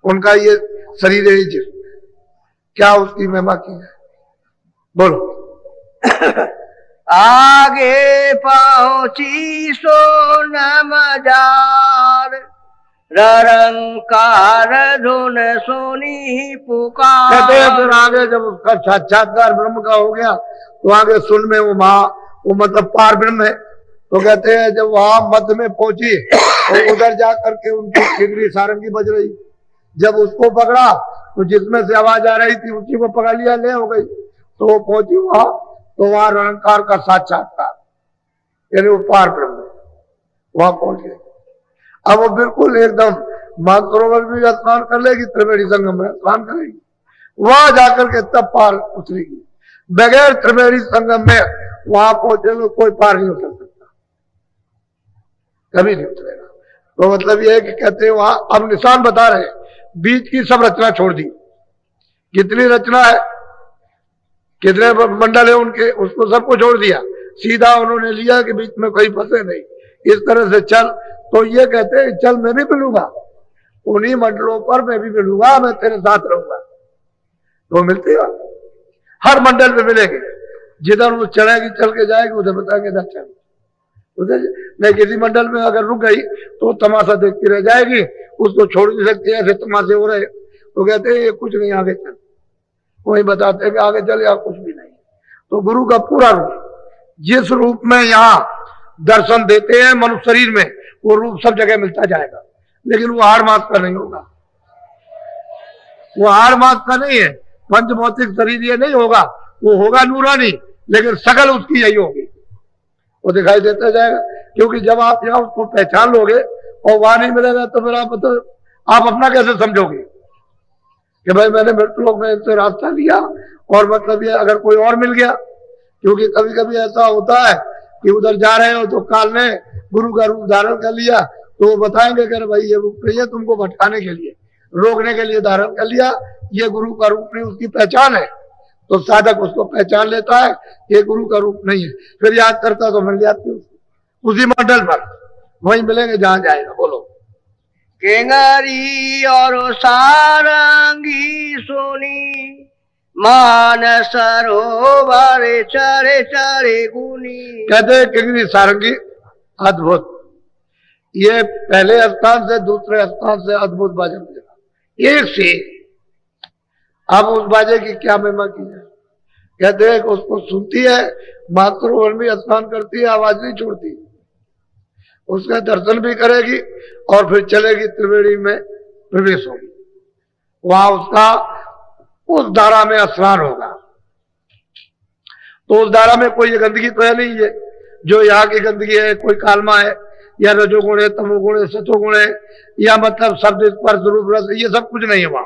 उनका ये शरीर है, जिसम, क्या उसकी महिमा की है, बोलो। आगे पहुंची सोनम जार, रंकार धुन सोनी पुकार। कहते हैं फिर आगे जब उसका साक्षात्कार ब्रह्म का हो गया, तो आगे सुन में वो मतलब पार ब्रह्म है। तो कहते हैं जब वहां मध्य में पहुंची तो उधर जा करके उनकी ठिकरी सारंगी बज रही, जब उसको पकड़ा तो जिसमें से आवाज आ रही थी उसी को पकड़ लिया, ले हो गई। तो वो पहुंची वहां, तो वहां निरंकार का साक्षात्कार, यानी वो पार ब्रह्म वहां पहुंच गए। अब वो बिल्कुल एकदम मानसरोवर भी स्नान कर लेगी, त्रिवेणी संगम में स्नान करेगी, वहां जाकर के तब पार उतरेगी। बगैर त्रिवेणी संगम में वहां पहुंचे तो कोई पार नहीं उतर सकता, कभी नहीं उतरेगा। तो मतलब ये है कि कहते हैं वहां अब निशान बता रहे, बीच की सब रचना छोड़ दी। कितनी रचना है, कितने मंडल है उनके, उसको सबको छोड़ दिया, सीधा उन्होंने लिया कि बीच में कोई फंसे नहीं, इस तरह से चल। तो ये कहते हैं चल मैं भी मिलूंगा, उन्हीं मंडलों पर मैं भी मिलूंगा, मैं तेरे साथ रहूंगा। तो मिलती है, हर मंडल में मिलेंगे, जिधर वो चढ़ेगी चल के जाएगी उधर बताएंगे इधर चल, उधर नहीं। किसी मंडल में अगर रुक गई तो तमाशा देखती रह जाएगी, उसको छोड़ नहीं सकती, ऐसे तमाशे हो रहे। तो कहते हैं ये कुछ नहीं, आगे चल, वही बताते हैं कि आगे चल या कुछ भी नहीं। तो गुरु का पूरा रूप, जिस रूप में यहाँ दर्शन देते हैं मनुष्य शरीर में, वो रूप सब जगह मिलता जाएगा, लेकिन वो हाड़ मास का नहीं होगा, वो हाड़ मास का नहीं है, पंचभौतिक शरीर ये नहीं होगा, वो होगा नूरानी, लेकिन शकल उसकी यही होगी, वो दिखाई देता जाएगा। क्योंकि जब आप यहाँ उसको पहचान लोगे और वहां नहीं मिलेगा, तो फिर आप अपना कैसे समझोगे कि भाई मैंने मृत्यु लोक में इनसे रास्ता लिया और मतलब ये अगर कोई और मिल गया। क्योंकि कभी कभी ऐसा होता है कि उधर जा रहे हो तो काल ने गुरु का रूप धारण कर लिया, तो वो बताएंगे कि भाई ये रूप नहीं है, तुमको भटकाने के लिए, रोकने के लिए धारण कर लिया, ये गुरु का रूप नहीं, उसकी पहचान है। तो साधक उसको पहचान लेता है, ये गुरु का रूप नहीं है, फिर याद करता तो मिल जाती उसको उसी मंडल पर, वहीं मिलेंगे जहां जाएगा। बोलो। केंगरी और सारंगी सुनी, मान सरोवर चरे चरे गुनी। कहते हैं किंगरी सारंगी अद्भुत, ये पहले स्थान से दूसरे स्थान से अद्भुत बाजा बजा, एक से। अब उस बाजे की क्या महिमा की है, कहते हैं कि उसको सुनती है, मातृवन भी स्नान करती है, आवाज नहीं छोड़ती, उसका दर्शन भी करेगी और फिर चलेगी त्रिवेणी में प्रवेश होगी, वहां उसका उस धारा में स्नान होगा। तो उस धारा में कोई गंदगी तो है नहीं है जो यहाँ की गंदगी है, कोई कालमा है या रजोगुण है, तमोगुण है, सतोगुण है, या मतलब शब्द स्पर्श रूप रस, ये सब कुछ नहीं है वहां।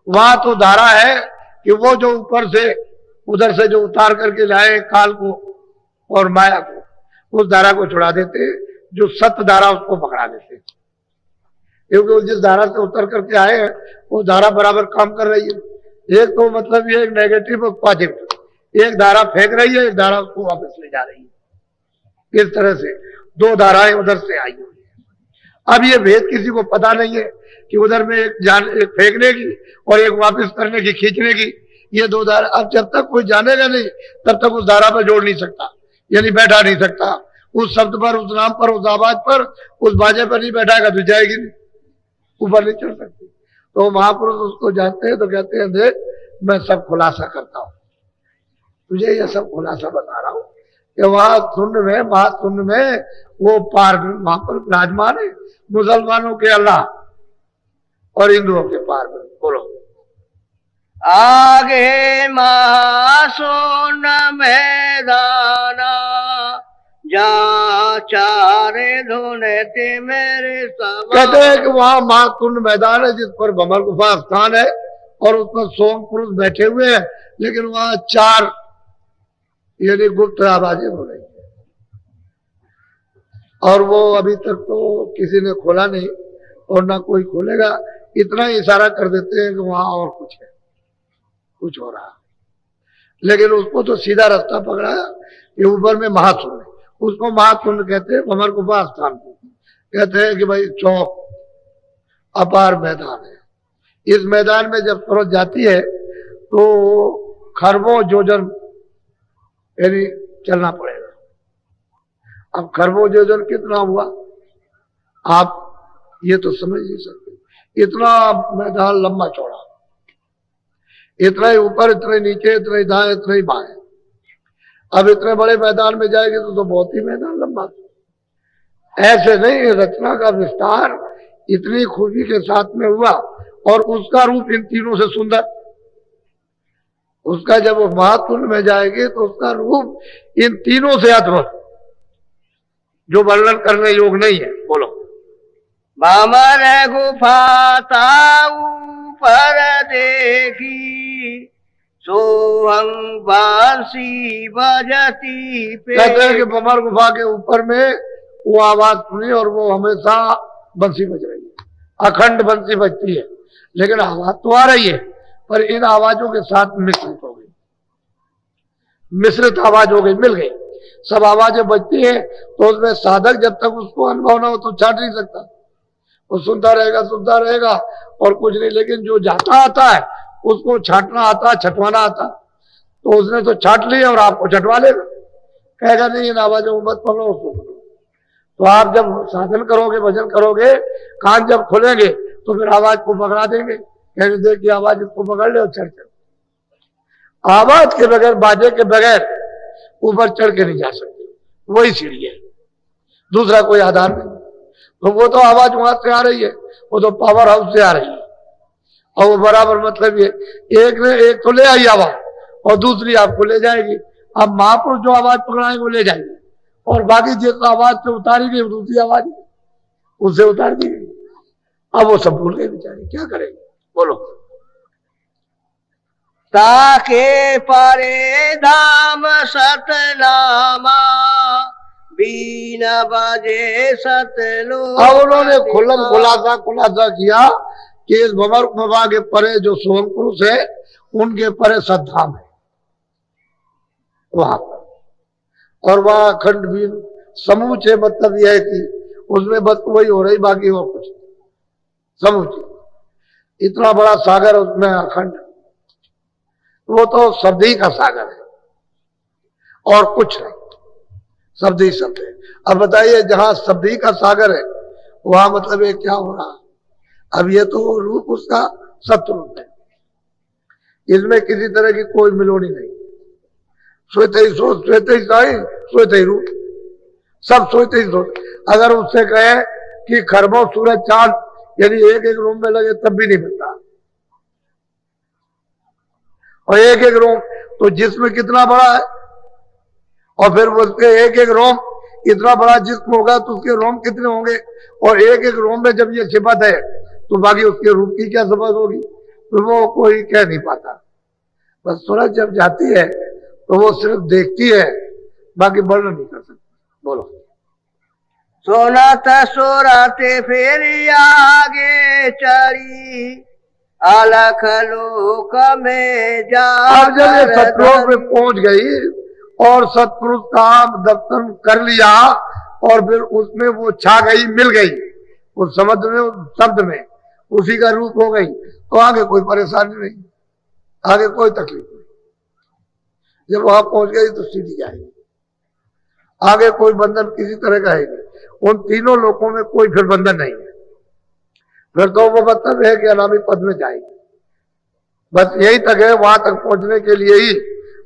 वहां तो धारा है कि वो जो ऊपर से उधर से जो उतार करके लाए काल को और माया को, उस धारा को छुड़ा देते, जो सत्य धारा उसको पकड़ा देते। क्योंकि वो जिस धारा से उतर करके आए हैं वो धारा बराबर काम कर रही है। एक तो मतलब ये नेगेटिव और पॉजिटिव, एक धारा फेंक रही है, एक धारा उसको वापस ले जा रही है। इस तरह से दो धाराएं उधर से आई हुई है। अब ये भेद किसी को पता नहीं है कि उधर में एक फेंकने की और एक वापस करने की, खींचने की, ये दो धारा। अब जब तक कोई जानेगा नहीं तब तक उस धारा पर जोड़ नहीं सकता, यानी बैठा नहीं सकता, उस शब्द पर, उस नाम पर, उस आवाज पर, उस बाजे पर नहीं बैठाएगा तो जाएगी नहीं, ऊपर नहीं चढ़ सकती। तो महापुरुष उसको जानते हैं तो कहते हैं देख मैं सब खुलासा करता हूं, तुझे ये सब खुलासा बता रहा हूं कि वहां शून्य में, महाशून्य में वो पार वहां पर विराजमान है, मुसलमानों के अल्लाह और हिंदुओं के पार में। बोलो। आगे महासोन मैदाना, जहाँ चारे धुनते मेरे समान। कहते हैं कि वहां महाकुंड मैदान है जिस पर भंवर गुफा स्थान है और उसमें 100 पुरुष बैठे हुए हैं, लेकिन वहां 4 यानी गुप्त आवाजें हो रही है और वो अभी तक तो किसी ने खोला नहीं और ना कोई खोलेगा। इतना ही इशारा कर देते हैं कि वहां और कुछ है, कुछ हो रहा, लेकिन उसको तो सीधा रास्ता पकड़ाया। ये ऊपर में महासुंड है, उसको महाकुंड कहते हैं। भंवर गुफा स्थान को कहते हैं कि भाई चौक अपार मैदान है। इस मैदान में जब फौज जाती है तो खरबों योजन यानी चलना पड़ेगा। अब खरबों योजन कितना हुआ आप ये तो समझ नहीं सकते। इतना मैदान लंबा चौड़ा, इतना ही ऊपर, इतने नीचे, इतने दाएं, इतने ही बाएं। अब इतने बड़े मैदान में जाएंगे तो बहुत ही मैदान लंबा। ऐसे नहीं, रचना का विस्तार इतनी खूबी के साथ में हुआ और उसका रूप इन तीनों से सुंदर। उसका जब वो महाकुंड में जाएगी तो उसका रूप इन तीनों से अद्भुत, जो वर्णन करने योग नहीं है। बोलो। भंवर गुफा ऊपर देखी, सोहंग बांसी बजती पे। कहते हैं कि भंवर गुफा के ऊपर में वो आवाज सुनी और वो हमेशा बंसी बज रही है, अखंड बंसी बजती है, लेकिन आवाज तो आ रही है पर इन आवाजों के साथ मिश्रित हो गई, मिश्रित आवाज हो गई, मिल गई। सब आवाजें बजती है तो उसमें साधक जब तक उसको अनुभव ना हो तो छाट नहीं सकता। वो सुनता रहेगा और कुछ नहीं। लेकिन जो जाता आता है उसको छाटना आता, छटवाना आता, तो उसने तो छाट लिया और आपको छटवा लेगा। कहेगा नहीं इन आवाजों को मत पकड़ो, उसको पकड़ो। तो आप जब साधन करोगे, भजन करोगे, कान जब खोलेंगे तो फिर आवाज को पकड़ा देंगे। कहेंगे देखिए आवाज इसको पकड़ ले और चढ़ चढ़। आवाज के बगैर, बाजे के बगैर ऊपर चढ़ के नहीं जा सकते। वही सीढ़ी है, दूसरा कोई आधार नहीं। तो वो तो आवाज वहां से आ रही है, वो तो पावर हाउस से आ रही है और वो बराबर मतलब ये एक ने एक तो ले आई आवाज और दूसरी आपको ले जाएगी। अब महापुरुष जो आवाज पकड़ाएंगे वो ले जाएंगे और बाकी जिस आवाज से उतारी गई दूसरी आवाज उससे उतार दी गई। अब वो सब भूल गए बेचारे, क्या करेंगे। बोलो। ताके परे धाम सतनामा, बीना बजे सतलो। अब उन्होंने खुलासा किया कि इस भंवर गुफा के परे जो सोहंग पुरुष है उनके परे सतधाम है वहां पर, और वहां अखंड बीन समूचे, मतलब यह है कि उसमें बस वही हो रही, बाकी और कुछ समूची। इतना बड़ा सागर उसमें अखंड, वो तो शब्द ही का सागर है और कुछ नहीं, शब्द ही शब्द है। अब बताइए जहां शब्द ही का सागर है वहां मतलब ये क्या हो रहा। अब ये तो रूप उसका सत्य रूप है, इसमें किसी तरह की कोई मिलोनी नहीं। श्वेत ही सोच, श्वेत ही साई, श्वेत ही रूप, सब श्वेत ही सोच। अगर उससे कहे कि खरबों सूरज चांद यदि एक एक रूम में लगे तब भी नहीं मिलता। और एक एक रोम तो जिस्म कितना बड़ा है, और फिर उसके एक एक रोम इतना बड़ा जिस्म होगा तो उसके रोम कितने होंगे, और एक एक रोम में जब ये सिफत है तो बाकी उसके रूप की क्या सिफत होगी, तो वो कोई कह नहीं पाता। बस सूरज जब जाती है तो वो सिर्फ देखती है, बाकी वर्णन नहीं कर सकती। बोलो। सोनत सोरते फिर आगे चढ़ी, अलख लोक में जा। अब जब ये सतलोक में पहुंच गई और सतपुरुष का दर्शन कर लिया और फिर उसमें वो छा गई, मिल गई उस समुद्र में, उस शब्द में, उसी का रूप हो गई, तो आगे कोई परेशानी नहीं, आगे कोई तकलीफ नहीं। जब वहां पहुंच गई तो सीधी जाएगी, आगे कोई बंधन किसी तरह का है नहीं। उन तीनों लोगों में कोई फिर बंधन नहीं है। फिर तो वो मतलब है कि अनामी पद में जाएगी, बस यही तक है, वहां तक पहुंचने के लिए ही।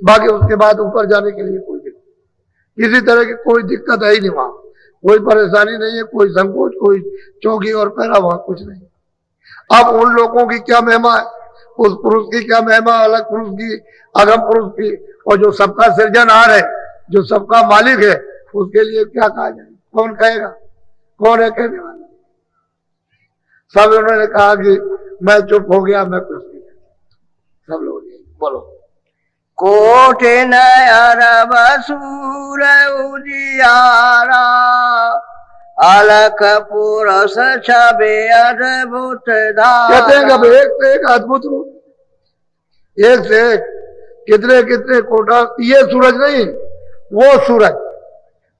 बाकी उसके बाद ऊपर जाने के लिए कोई दिक्कत, किसी तरह की कोई दिक्कत है ही नहीं। वहां कोई परेशानी नहीं है, कोई संकोच, कोई चौकी और पहरा, वहां कुछ नहीं। अब उन लोगों की क्या महिमा है, उस पुरुष की क्या महिमा, अलग पुरुष की, अगम पुरुष की, और जो सबका सृजनहार है, जो सबका मालिक है, उसके लिए क्या कहा जाए? कौन कहेगा? कौन है कहने वाला? सब उन्होंने कहा कि मैं चुप हो गया, मैं कुछ नहीं कहता। सब लोग बोलो। कोटे नया बसूर उजियारा अलख पुरुष छबे अद्भुत कहते हैं कि एक से एक अद्भुत रूप, एक से एक कितने कितने कोटा। ये सूरज नहीं, वो सूरज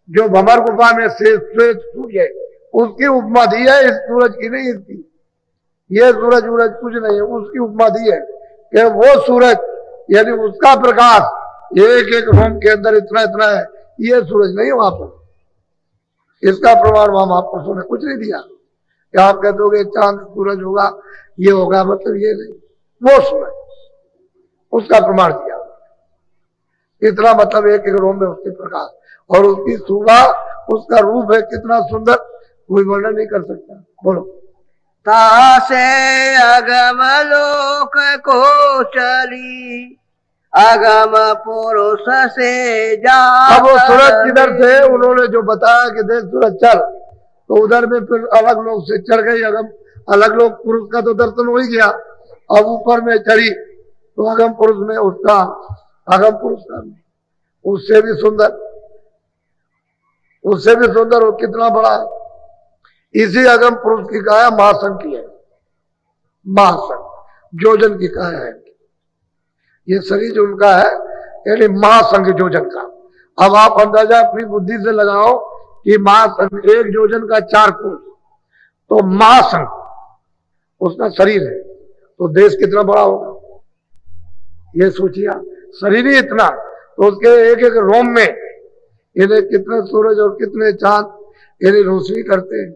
जो भंवर गुफा में श्वेत सूर्य, उसकी उपमा दी है, इस सूरज की नहीं, इसकी। ये सूरज सूरज कुछ नहीं है, उसकी उपमा दी है कि वो सूरज यानी उसका प्रकाश एक एक रोम के अंदर इतना इतना है। ये सूरज नहीं वहां पर, इसका प्रमाण वहां महापुरुषों ने कुछ नहीं दिया कि आप कह दोगे चांद सूरज होगा, ये होगा, मतलब ये नहीं, वो सूरज, उसका प्रमाण दिया। इतना मतलब एक एक रोम में उसके प्रकाश और उसकी शोभा, उसका रूप है कितना सुंदर, कोई वर्णन नहीं कर सकता। बोलो। तासे अगम लोक को चली अगम पुरुष से जा। अब वो सूरज किधर से उन्होंने जो बताया कि देख सूरज चल, तो उधर में फिर अलग लोग से चढ़ गई अगम, अलग लोग पुरुष का तो दर्शन हो ही गया। अब ऊपर में चढ़ी तो अगम पुरुष में उसका, अगम पुरुष का उससे भी सुंदर, उससे भी सुंदर, वो कितना बड़ा है। इसी अगम पुरुष की काया महासंघ की है, महासंघ जोजन की काया है। ये शरीर जो उनका है यानी महासंघ जोजन का। अब आप अंदाजा अपनी बुद्धि से लगाओ कि महासंघ एक जोजन का 4 कोस, तो महासंघ उसका शरीर है, तो देश कितना बड़ा होगा ये सोचिए। शरीर ही इतना, तो उसके एक एक रोम में इन्हें कितने सूरज और कितने चांद इन्हें रोशनी करते हैं।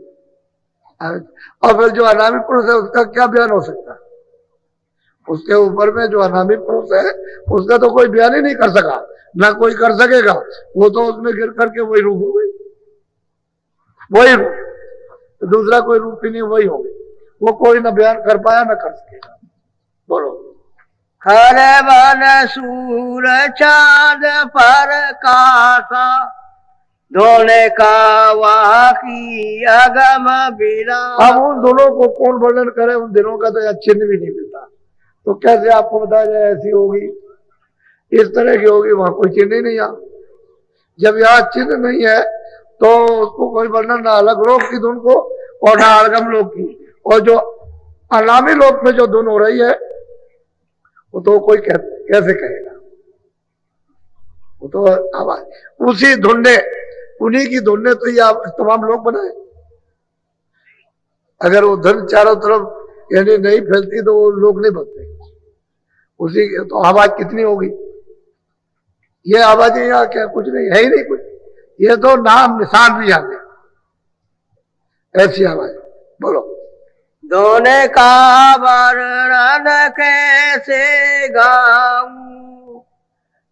और फिर जो अनामी पुरुष है उसका क्या बयान हो सकता है? उसके ऊपर में जो अनामी पुरुष है उसका तो कोई बयान ही नहीं कर सका, ना कोई कर सकेगा। वो तो उसमें गिर करके वही रूप हो गई, वही रूप, तो दूसरा कोई रूप ही नहीं, वही हो गई। वो कोई ना बयान कर पाया ना कर सकेगा। बोलो। खर बन सूर चांद पर कासा धोने का वहाँ की अगम बिना। अब उन दोनों को कौन वर्णन करे, उन दिनों का तो यह चिन्ह भी नहीं मिलता, तो कैसे आपको बताया जाए ऐसी होगी, इस तरह की होगी, वहां कोई चिन्ह ही नहीं आ। जब यहाँ चिन्ह नहीं है तो उसको कोई वर्णन ना अलग लोक की धुन को और ना अगम लोक की, और जो अनामी लोक में जो धुन हो रही है वो तो कोई कैसे कहेगा? वो तो आवाज उसी धुन ने, उन्हीं की धुन ने तो ये तमाम लोग बनाए। अगर वो धुन चारों तरफ यानी नहीं फैलती तो वो लोग नहीं बनते। उसी तो आवाज कितनी होगी? ये आवाज यहाँ क्या कुछ नहीं है, ही नहीं कुछ, ये तो नाम निशान भी आते, ऐसी आवाज। बोलो। धोने का वर्णन कैसे गाऊं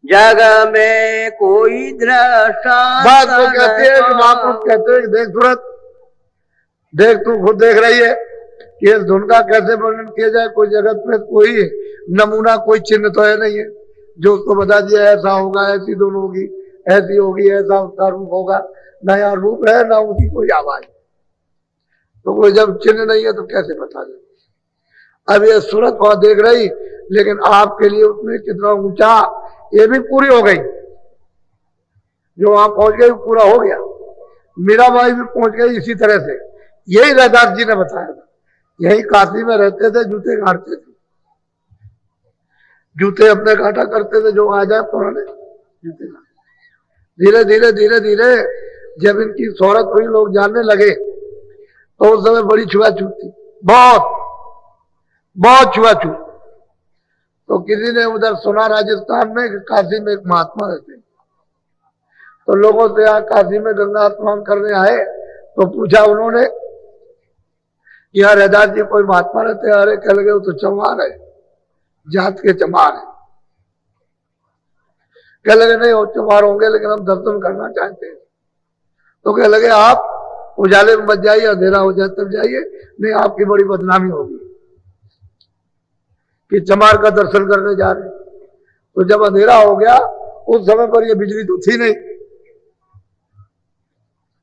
जग में कोई दृष्टा। बात तो कहते हैं कि महापुरुष कहते हैं कि देख सूरत, देख तू खुद देख रही है कि इस धुन का कैसे वर्णन किया जाए। कोई जगत में कोई नमूना, कोई चिन्ह तो है नहीं है जो उसको बता दिया ऐसा होगा, ऐसी धुन होगी, ऐसी होगी, ऐसा उसका रूप होगा। नया रूप है ना उसकी कोई आवाज, तो कोई जब चिन्ह नहीं है तो कैसे बता दे। अब ये सूरत वहां देख रही, लेकिन आपके लिए उसमें कितना ऊंचा, ये भी पूरी हो गई। जो वहां पहुंच गई पूरा हो गया। मीराबाई भी पहुंच गई इसी तरह से। यही रैदास जी ने बताया था, यही काशी में रहते थे, जूते काटते थे, जूते अपने काटा करते थे, जो आ जाए पुराने जूते काटे। धीरे धीरे धीरे धीरे जब इनकी शोहरत हुई, लोग जानने लगे, तो उस समय बड़ी छुआछूत थी, बहुत बहुत छुआछूत। तो किसी ने उधर सुना राजस्थान में कि काशी में एक महात्मा रहते, तो लोगों से यहाँ काशी में गंगा स्नान करने आए, तो पूछा उन्होंने कि यार रैदास जी कोई महात्मा रहते? अरे कह लगे वो तो चमार है, जात के चमार है। कह लगे नहीं वो चमार होंगे, लेकिन हम दर्शन करना चाहते हैं। तो कह लगे आप उजाले में मत जाइए, अंधेरा हो जाए तब जाइए, नहीं आपकी बड़ी बदनामी होगी। कि चमार का दर्शन करने जा रहे हैं। तो जब अंधेरा हो गया, उस समय पर ये बिजली तो थी नहीं,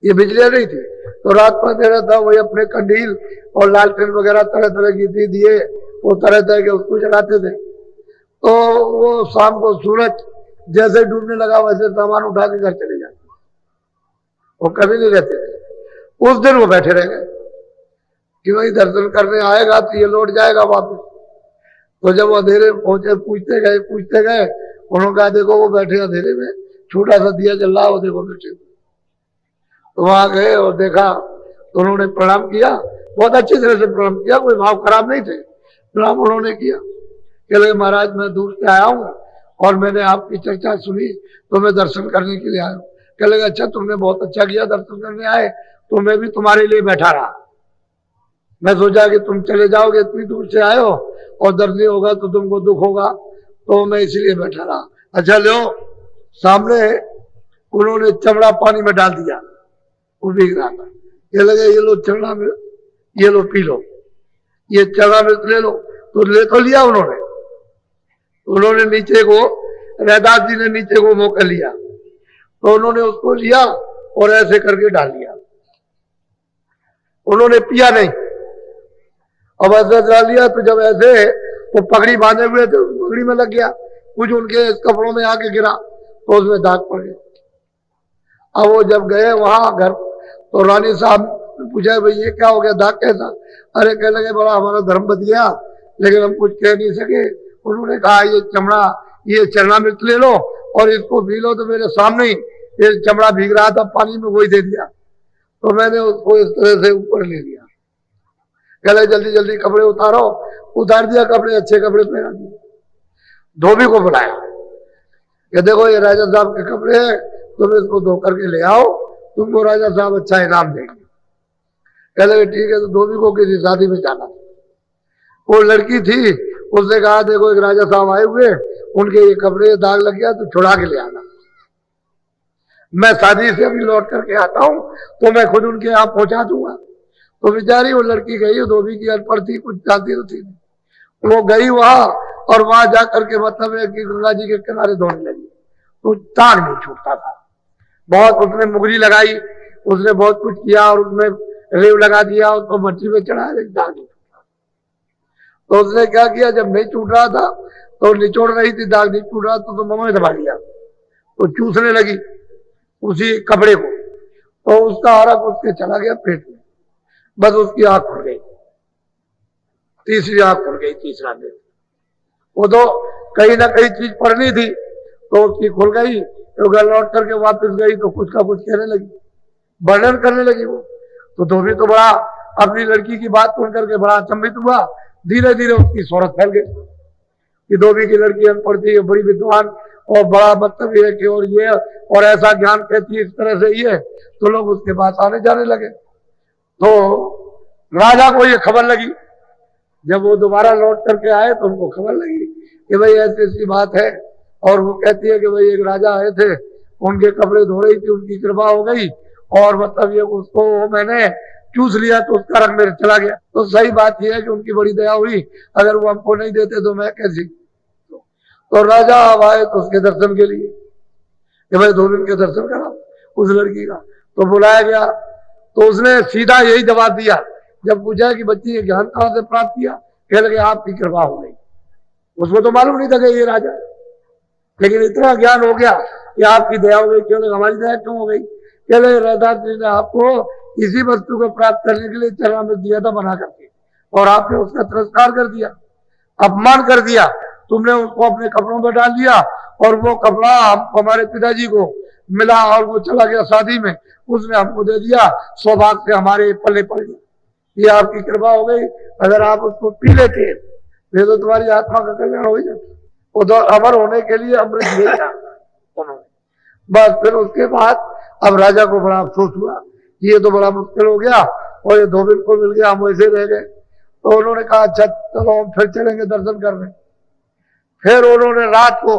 ये बिजलियां नहीं थी, तो रात में अंधेरा था, वही अपने कंडील और लालटेन वगैरह तरह तरह की थी, दिए वो तरह तरह के उसको जलाते थे। तो वो शाम को सूरज जैसे डूबने लगा वैसे सामान उठा के घर चले जाते, वो कभी नहीं रहते थे। उस दिन वो बैठे रह गए कि वही दर्शन करने आएगा तो ये लौट जाएगा वापस। तो जब वो अंधेरे पहुंचे, पूछते गए, उन्होंने कहा देखो वो बैठे अंधेरे में, छोटा सा दिया जल रहा, वो देखो बैठे। तो वहां गए और देखा तो उन्होंने प्रणाम किया, बहुत अच्छी तरह से प्रणाम किया, कोई भाव खराब नहीं थे, प्रणाम उन्होंने किया। कह लगे महाराज मैं दूर से आया हूँ और मैंने आपकी चर्चा सुनी तो मैं दर्शन करने के लिए आया हूँ। कह लगे अच्छा तुमने बहुत अच्छा किया, दर्शन करने आए, तो मैं भी तुम्हारे लिए बैठा रहा। मैं सोचा कि तुम चले जाओगे, इतनी दूर से आए हो और दर्द नहीं होगा तो तुमको दुख होगा, तो मैं इसलिए बैठा रहा। अच्छा लो, सामने उन्होंने चमड़ा पानी में डाल दिया, वो भीग रहा था। ये लगे ये लो चमड़ा में, ये लो पी लो, ये चमड़ा में ले लो, तो ले तो लिया उन्होंने। उन्होंने नीचे को, रैदास जी ने नीचे को मौका लिया, तो उन्होंने उसको लिया और ऐसे करके डाल दिया। उन्होंने पिया नहीं, अब ऐसे डाल लिया। तो जब ऐसे वो पगड़ी बांधे हुए थे, पगड़ी में लग गया, कुछ उनके कपड़ों में आके गिरा तो उसमें दाग पड़ गए। अब वो जब गए वहां घर, तो रानी साहब पूछा भाई ये क्या हो गया, दाग कैसा? अरे कहने लगे बड़ा हमारा धर्म बच गया, लेकिन हम कुछ कह नहीं सके। उन्होंने कहा ये चमड़ा, ये चरना मिर्च ले लो और इसको पी लो। तो मेरे सामने ही ये चमड़ा भीग रहा था पानी में, वही दे दिया। तो मैंने उसको इस तरह से ऊपर ले लिया। कहले जल्दी जल्दी कपड़े उतारो, उतार दिया कपड़े, अच्छे कपड़े पहना दिए। धोबी को बुलाया कि देखो ये राजा साहब के कपड़े हैं, तुम इसको धो करके ले आओ, तुमको राजा साहब अच्छा इनाम देंगे। कहले ठीक है। तो धोबी को किसी शादी में जाना, वो लड़की थी, उसने कहा देखो एक राजा साहब आए हुए, उनके ये कपड़े दाग लग गया तो छुड़ा के ले आना, मैं शादी से अभी लौट करके आता हूं तो मैं खुद उनके यहाँ पहुंचा दूंगा। तो बेचारी वो लड़की गई, धोबी की अनपढ़ थी, कुछ जानती तो थी, वो गई वहां और वहां जाकर के मतलब है कि गंगा जी के किनारे धोने लगी, तो दाग नहीं छूटता था। बहुत उसने मुगरी लगाई, उसने बहुत कुछ किया और उसमें रेव लगा दिया, उसको मट्टी में चढ़ाया, लेकिन दाग नहीं छूटा। तो उसने क्या किया, जब नहीं छूट रहा था तो निचोड़ रही थी, दाग नहीं छूट रहा तो मुंह में दबा लिया, तो चूसने लगी उसी कपड़े को, तो उसका हरक उसके चला गया पेट में, बस उसकी आंख खुल गई, तीसरी आंख खुल गई, तीसरा दिन। वो तो कहीं ना कहीं चीज पढ़नी थी तो उसकी खुल गई। तो घर लौट करके वापस गई तो कुछ का कुछ कहने लगी, वर्णन करने लगी वो। तो धोबी तो बड़ा अपनी लड़की की बात सुन करके बड़ा अचंभित हुआ। धीरे धीरे उसकी शोहरत फैल गई कि धोबी की लड़की अनपढ़ थी, बड़ी विद्वान और बड़ा मतलब ये कि और ये और ऐसा ज्ञान कहती है, इस तरह से ये। तो लोग उसके पास आने जाने लगे। तो राजा को ये खबर लगी, जब वो दोबारा लौट करके आए तो उनको खबर लगी कि भाई ऐसी ऐसी बात है। और वो कहती है कि भाई एक राजा आए थे, उनके कपड़े धो रही थी, उनकी कृपा हो गई और मतलब ये उसको मैंने चूस लिया तो उसका रंग मेरे चला गया। तो सही बात यह है कि उनकी बड़ी दया हुई, अगर वो हमको नहीं देते तो मैं कैसी। तो राजा अब आए तो उसके दर्शन के लिए कि भाई धोबी के दर्शन करा उस लड़की का। तो बुलाया गया तो उसने सीधा यही जवाब दिया, जब पूछा कि बच्ची ये ज्ञान कहां से प्राप्त किया, कह लगे आपकी कृपा हो गई। उसको तो मालूम नहीं था कि ये राजा, लेकिन इतना ज्ञान हो गया कि आपकी दया हो गई। क्यों लगे हमारी दया क्यों हो गई? कह लगे रैदास जी ने आपको इसी वस्तु को प्राप्त करने के लिए चरना में दिया था बना करके, और आपने उसका तिरस्कार कर दिया, अपमान कर दिया। तुमने उसको अपने कपड़ों में डाल दिया और वो कपड़ा हमारे पिताजी को मिला और वो चला गया शादी में, उसने हमको दे दिया, सौभाग्य से हमारे पल्ले पड़ गया। ये आपकी कृपा हो गई, अगर आप उसको पी लेते फिर तो तुम्हारी आत्मा का कल्याण हो जाता। वो तो अमर होने के लिए अमृत भेजा उन्होंने। बस फिर उसके बाद अब राजा को बड़ा अफसोस हुआ कि ये तो बड़ा मुश्किल हो गया और ये धोबी को मिल गया, हम वैसे रह गए। तो उन्होंने कहा अच्छा चलो हम फिर चलेंगे दर्शन करने। फिर उन्होंने रात को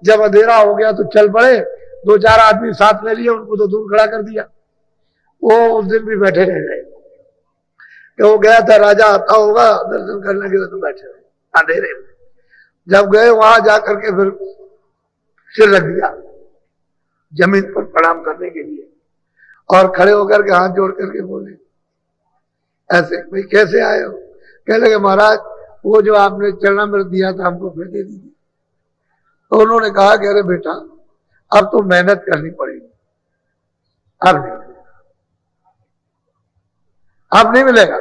जब अंधेरा हो गया तो चल पड़े, 2-4 आदमी साथ ले लिए, उनको तो दूर खड़ा कर दिया। वो उस दिन भी बैठे रह गए कि वो गया था राजा आता होगा दर्शन करने के लिए, तो बैठे रहे अंधेरे में। जब गए वहां जाकर के फिर सिर रख दिया जमीन पर प्रणाम करने के लिए और खड़े होकर के हाथ जोड़ करके बोले ऐसे, भाई कैसे आए हो? कह लगे महाराज वो जो आपने चरणामृत दिया था हमको फिर दे दीजिए। तो उन्होंने कहा कि अरे बेटा अब तो मेहनत करनी पड़ेगी, अब नहीं मिलेगा,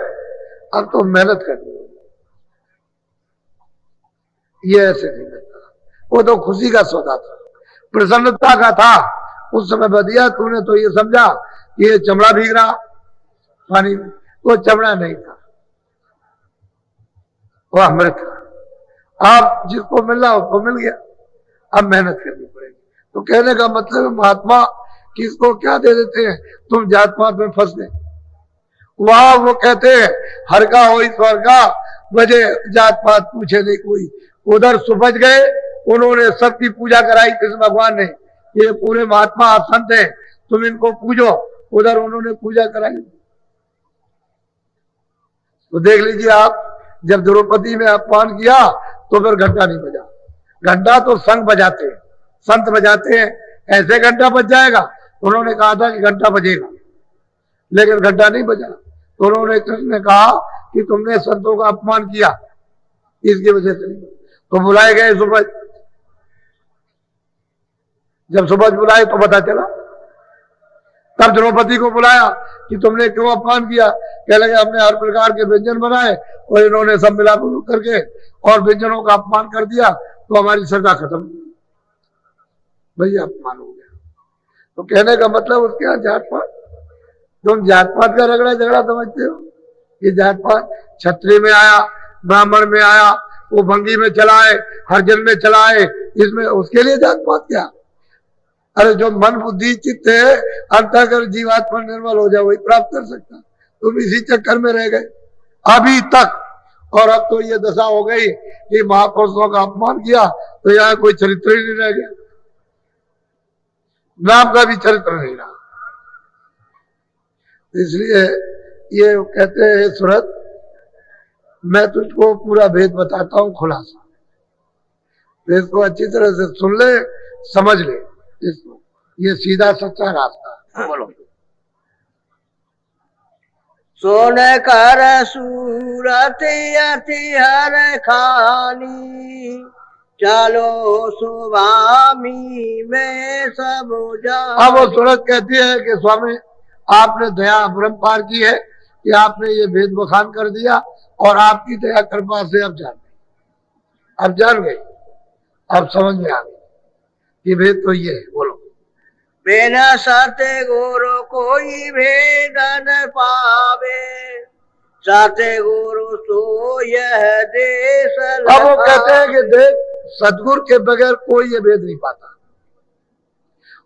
अब तो मेहनत करनी होगी। ये ऐसे नहीं मिलता। वो तो खुशी का सौदा था, प्रसन्नता का था। उस समय बदिया तूने तो ये समझा कि ये चमड़ा भीग रहा पानी में, वो चमड़ा नहीं था, वो अमृत था। आप जिसको मिलना उसको मिल गया, अब मेहनत करनी पड़ेगी। तो कहने का मतलब महात्मा किसको क्या दे देते हैं, तुम जात पात में फंस गए। वहां वो कहते हैं हर का हो ईश्वर का, बजे जात पात पूछे नहीं कोई। उधर सुबह गए, उन्होंने सबकी पूजा कराई कृष्ण भगवान ने, ये पूरे महात्मा संत हैं, तुम इनको पूजो। उधर उन्होंने पूजा कराई। तो देख लीजिए आप, जब द्रौपदी में अपमान किया तो फिर घंटा नहीं बजा। घंटा तो संघ बजाते हैं, संत बजाते हैं, ऐसे घंटा बज जाएगा। उन्होंने कहा था कि घंटा बजेगा, लेकिन घंटा नहीं बजा। तो उन्होंने कृष्ण ने कहा कि तुमने संतों का अपमान किया, इसकी वजह से नहीं। तो बुलाए गए सुबह, जब सुबह बुलाए तो पता चला। तब द्रौपदी को बुलाया कि तुमने क्यों अपमान किया? कह लगे हमने हर प्रकार के व्यंजन बनाए और इन्होंने सब मिला करके और व्यंजनों का अपमान कर दिया, तो हमारी श्रद्धा खत्म, भैया अपमान हो गया। तो कहने का मतलब उसके यहाँ जात पात, तुम जात पात का रगड़ा झगड़ा समझते हो। ये जात पात क्षत्रिय में आया, ब्राह्मण में आया, वो भंगी में चला है, हरिजन में चला है, इसमें उसके लिए जात पात क्या? अरे जो मन बुद्धि चित्त है, अंतःकरण जीवात्मा निर्मल हो जाए वही प्राप्त कर सकता। तुम इसी चक्कर में रह गए अभी तक। और अब तो ये दशा हो गई कि महापुरुषों का अपमान किया तो यहाँ कोई चरित्र ही नहीं रह गया, नाम का भी चरित्र नहीं रहा। इसलिए ये कहते हैं सूरत, मैं तुझको पूरा भेद बताता हूं खुलासा, तो इसको अच्छी तरह से सुन ले, समझ ले इसको। ये सीधा सच्चा रास्ता है। बोलो। सोन कर सूरत अति हर खानी, चलो स्वामी में सब जान। अब वो सूरत कहती है कि स्वामी आपने दया अपरंपार की है कि आपने ये भेद बखान कर दिया, और आपकी दया कृपा से अब जान गई, अब समझ में आ गई ये भेद तो ये है। बोलो। बिना सत्य गुरु कोई भेद न पावे, सत्य गुरु सो यह देश। अब वो कहते हैं कि देख सतगुरु के बगैर कोई ये भेद नहीं पाता,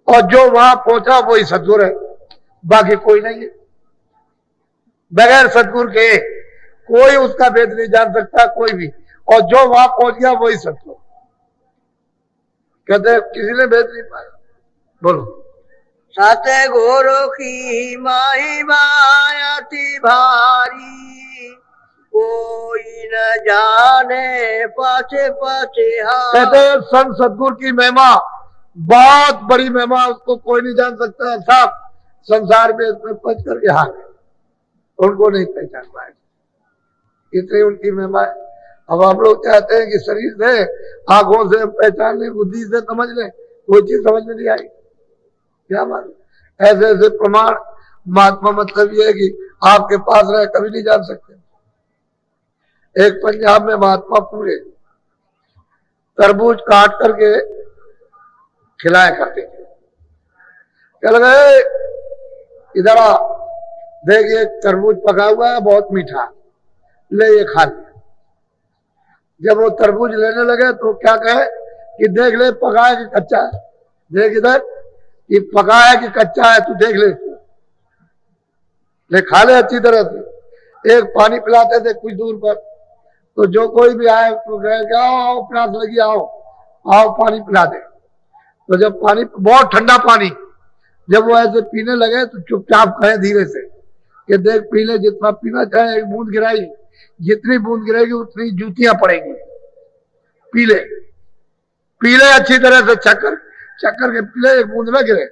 और जो वहां पहुंचा वही सतगुरु है, बाकी कोई नहीं है। बगैर सतगुरु के कोई उसका भेद नहीं जान सकता, कोई भी। और जो वहां पहुंच गया वही सतगुरु। कहते हैं किसी ने भेद नहीं पाया। बोलो। सत्य गुरु की महिमा अति भारी, कोई न जाने पछे पछे। कहते हैं संत सतगुरु की महिमा बहुत बड़ी महिमा, उसको कोई नहीं जान सकता। साहब संसार में इसमें पच करके हार है, उनको नहीं पहचान पाए, इतनी उनकी महिमा है। अब हम लोग चाहते हैं कि शरीर से, आंखों से पहचान ले, बुद्धि से समझ ले, कोई चीज समझ में नहीं आई। क्या मालूम, ऐसे ऐसे प्रमाण महात्मा मतलब ये है कि आपके पास रहे कभी नहीं जान सकते। एक पंजाब में महात्मा पूरे तरबूज काट करके खिलाया करते थे। क्या लगा इधर आ, देख ये तरबूज पका हुआ है, बहुत मीठा, ले ये खा ले। जब वो तरबूज लेने लगे तो क्या कहे कि देख ले पका है कि कच्चा है, देख इधर ये पका है कि कच्चा है, तू देख ले खा ले अच्छी तरह से। एक पानी पिलाते थे कुछ दूर पर, तो जो कोई भी आए तो कहे आओ प्यास लगी, आओ पानी पिला दे। तो जब पानी, बहुत ठंडा पानी, जब वो ऐसे पीने लगे तो चुपचाप कहे धीरे से कि देख पी ले, जितना पीना चाहे, एक बूंद गिराई, जितनी बूंद गिरेगी उतनी जूतियां पड़ेंगी, पीले पीले अच्छी तरह से चक्कर के पीले, एक बूंद ना गिरे।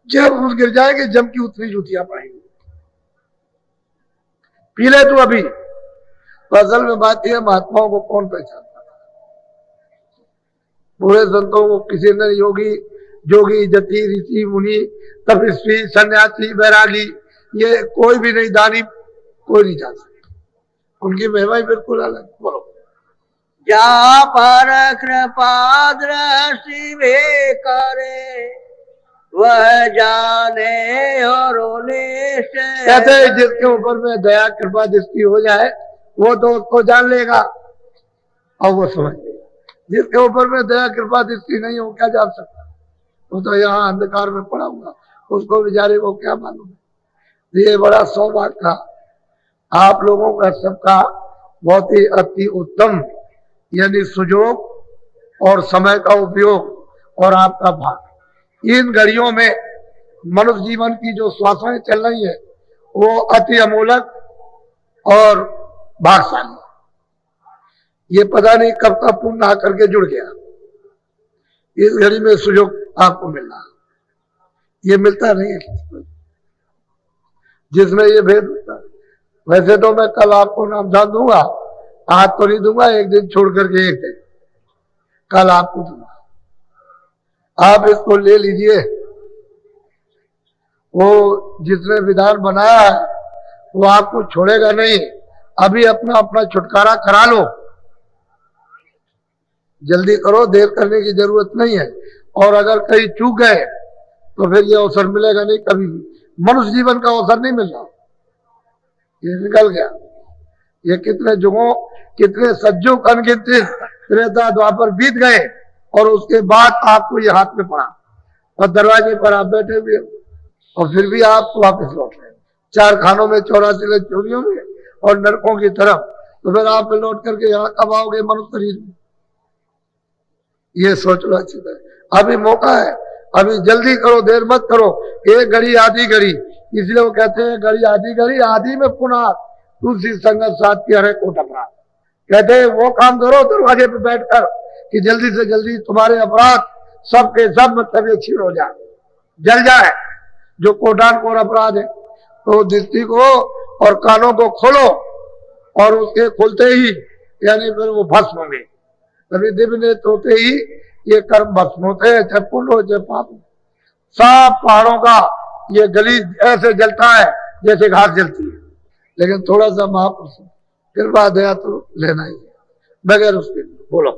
जब बूंद गिर जाएगी जम की उतनी जूतियां पड़ेंगी। पीले तू अभी। तो असल में बात यह, महात्माओं को कौन पहचानता था? पूरे संतों को किसी ने योगी जोगी जति ऋषि मुनि तपस्वी सन्यासी बैरागी ये कोई भी नहीं, दानी कोई नहीं जान सकता। उनकी महिमा ही बिल्कुल अलग। बोलो। जा पर कृपा दृष्टि वे करे वह जाने और कहते हैं जिसके ऊपर में दया कृपा दृष्टि हो जाए वो तो उसको जान लेगा और वो समझ लेगा। जिसके ऊपर में दया कृपा दृष्टि नहीं हो क्या जान सकता? वो तो यहाँ अंधकार में पड़ा हुआ, उसको बेचारे को क्या मालूम है। ये बड़ा सौभाग्य था आप लोगों का सबका, बहुत ही अति उत्तम यानी सुजोग और समय का उपयोग और आपका भाग। इन घड़ियों में मनुष्य जीवन की जो श्वासें चल रही है वो अति अमूलक और भाग्यशाली। ये पता नहीं कब का पुण्य आकर के जुड़ गया। इस घड़ी में सुजोग आपको मिलना, ये मिलता नहीं है जिसमें ये भेद होता है। वैसे तो मैं कल आपको नाम जान दूंगा, आज तो नहीं दूंगा, एक दिन छोड़ करके एक दिन कल आपको दूंगा। आप इसको ले लीजिए। वो जिसने विधान बनाया है वो आपको छोड़ेगा नहीं। अभी अपना अपना छुटकारा करा लो, जल्दी करो, देर करने की जरूरत नहीं है। और अगर कहीं चूक गए तो फिर ये अवसर मिलेगा नहीं कभी भी। मनुष्य जीवन का अवसर नहीं मिल रहा, ये निकल गया। ये कितने जुगों कितने सज्जुग अनगिनत त्रेता द्वापर बीत गए और उसके बाद आपको ये हाथ में पड़ा और दरवाजे पर आप बैठे हुए और फिर भी आप वापस लौट रहे। 4 खानों में 84 चोरियों में और नरकों की तरफ, तो फिर आप लौट करके यहाँ कब आओगे मनुष्य शरीर में? ये सोच लो अच्छी तरह। अभी मौका है, अभी जल्दी करो, देर मत करो। एक घड़ी आधी घड़ी, इसलिए वो कहते हैं घड़ी आधी आधी में पुनः तुलसी संगत साथ की हरे कोट अपराध। कहते हैं वो काम करो दरवाजे पे बैठकर कि जल्दी से जल्दी तुम्हारे अपराध सब के सब मतलब छीन हो जाए, जल जाए जो कोटान कोट अपराध है। तो दृष्टि को और कानों को खोलो और उसके खोलते ही यानी फिर वो भस्म होंगे। तभी दिव्य नेत्र होते ही ये कर्म भस्म होते हैं, चाहे पुण्य हो चाहे पाप हो। सब पहाड़ों का ये गली ऐसे जलता है जैसे घास जलती है, लेकिन थोड़ा सा महापुरुष कृपा दया तो लेना ही है बगैर उसके। बोलो।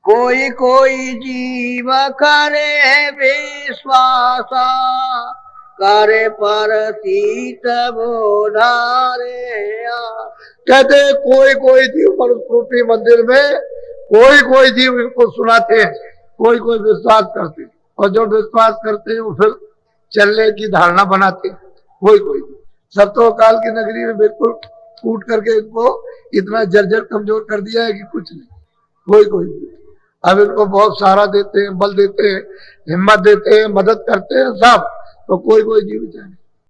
कोई कोई जीव करे विश्वासा करे पर सीत बोधारे। कहते कोई कोई जीव मनुष्य मंदिर में कोई जीव इनको सुनाते हैं, कोई विश्वास करते हैं और जो विश्वास करते हैं वो फिर चलने की धारणा बनाते हैं। कोई सब तो काल की नगरी में बिल्कुल कूट करके इनको इतना जर्जर कमजोर कर दिया है कि कुछ नहीं। कोई अब इनको बहुत सहारा देते हैं, बल देते हैं, हिम्मत देते हैं, मदद करते हैं सब। तो कोई जीव जाने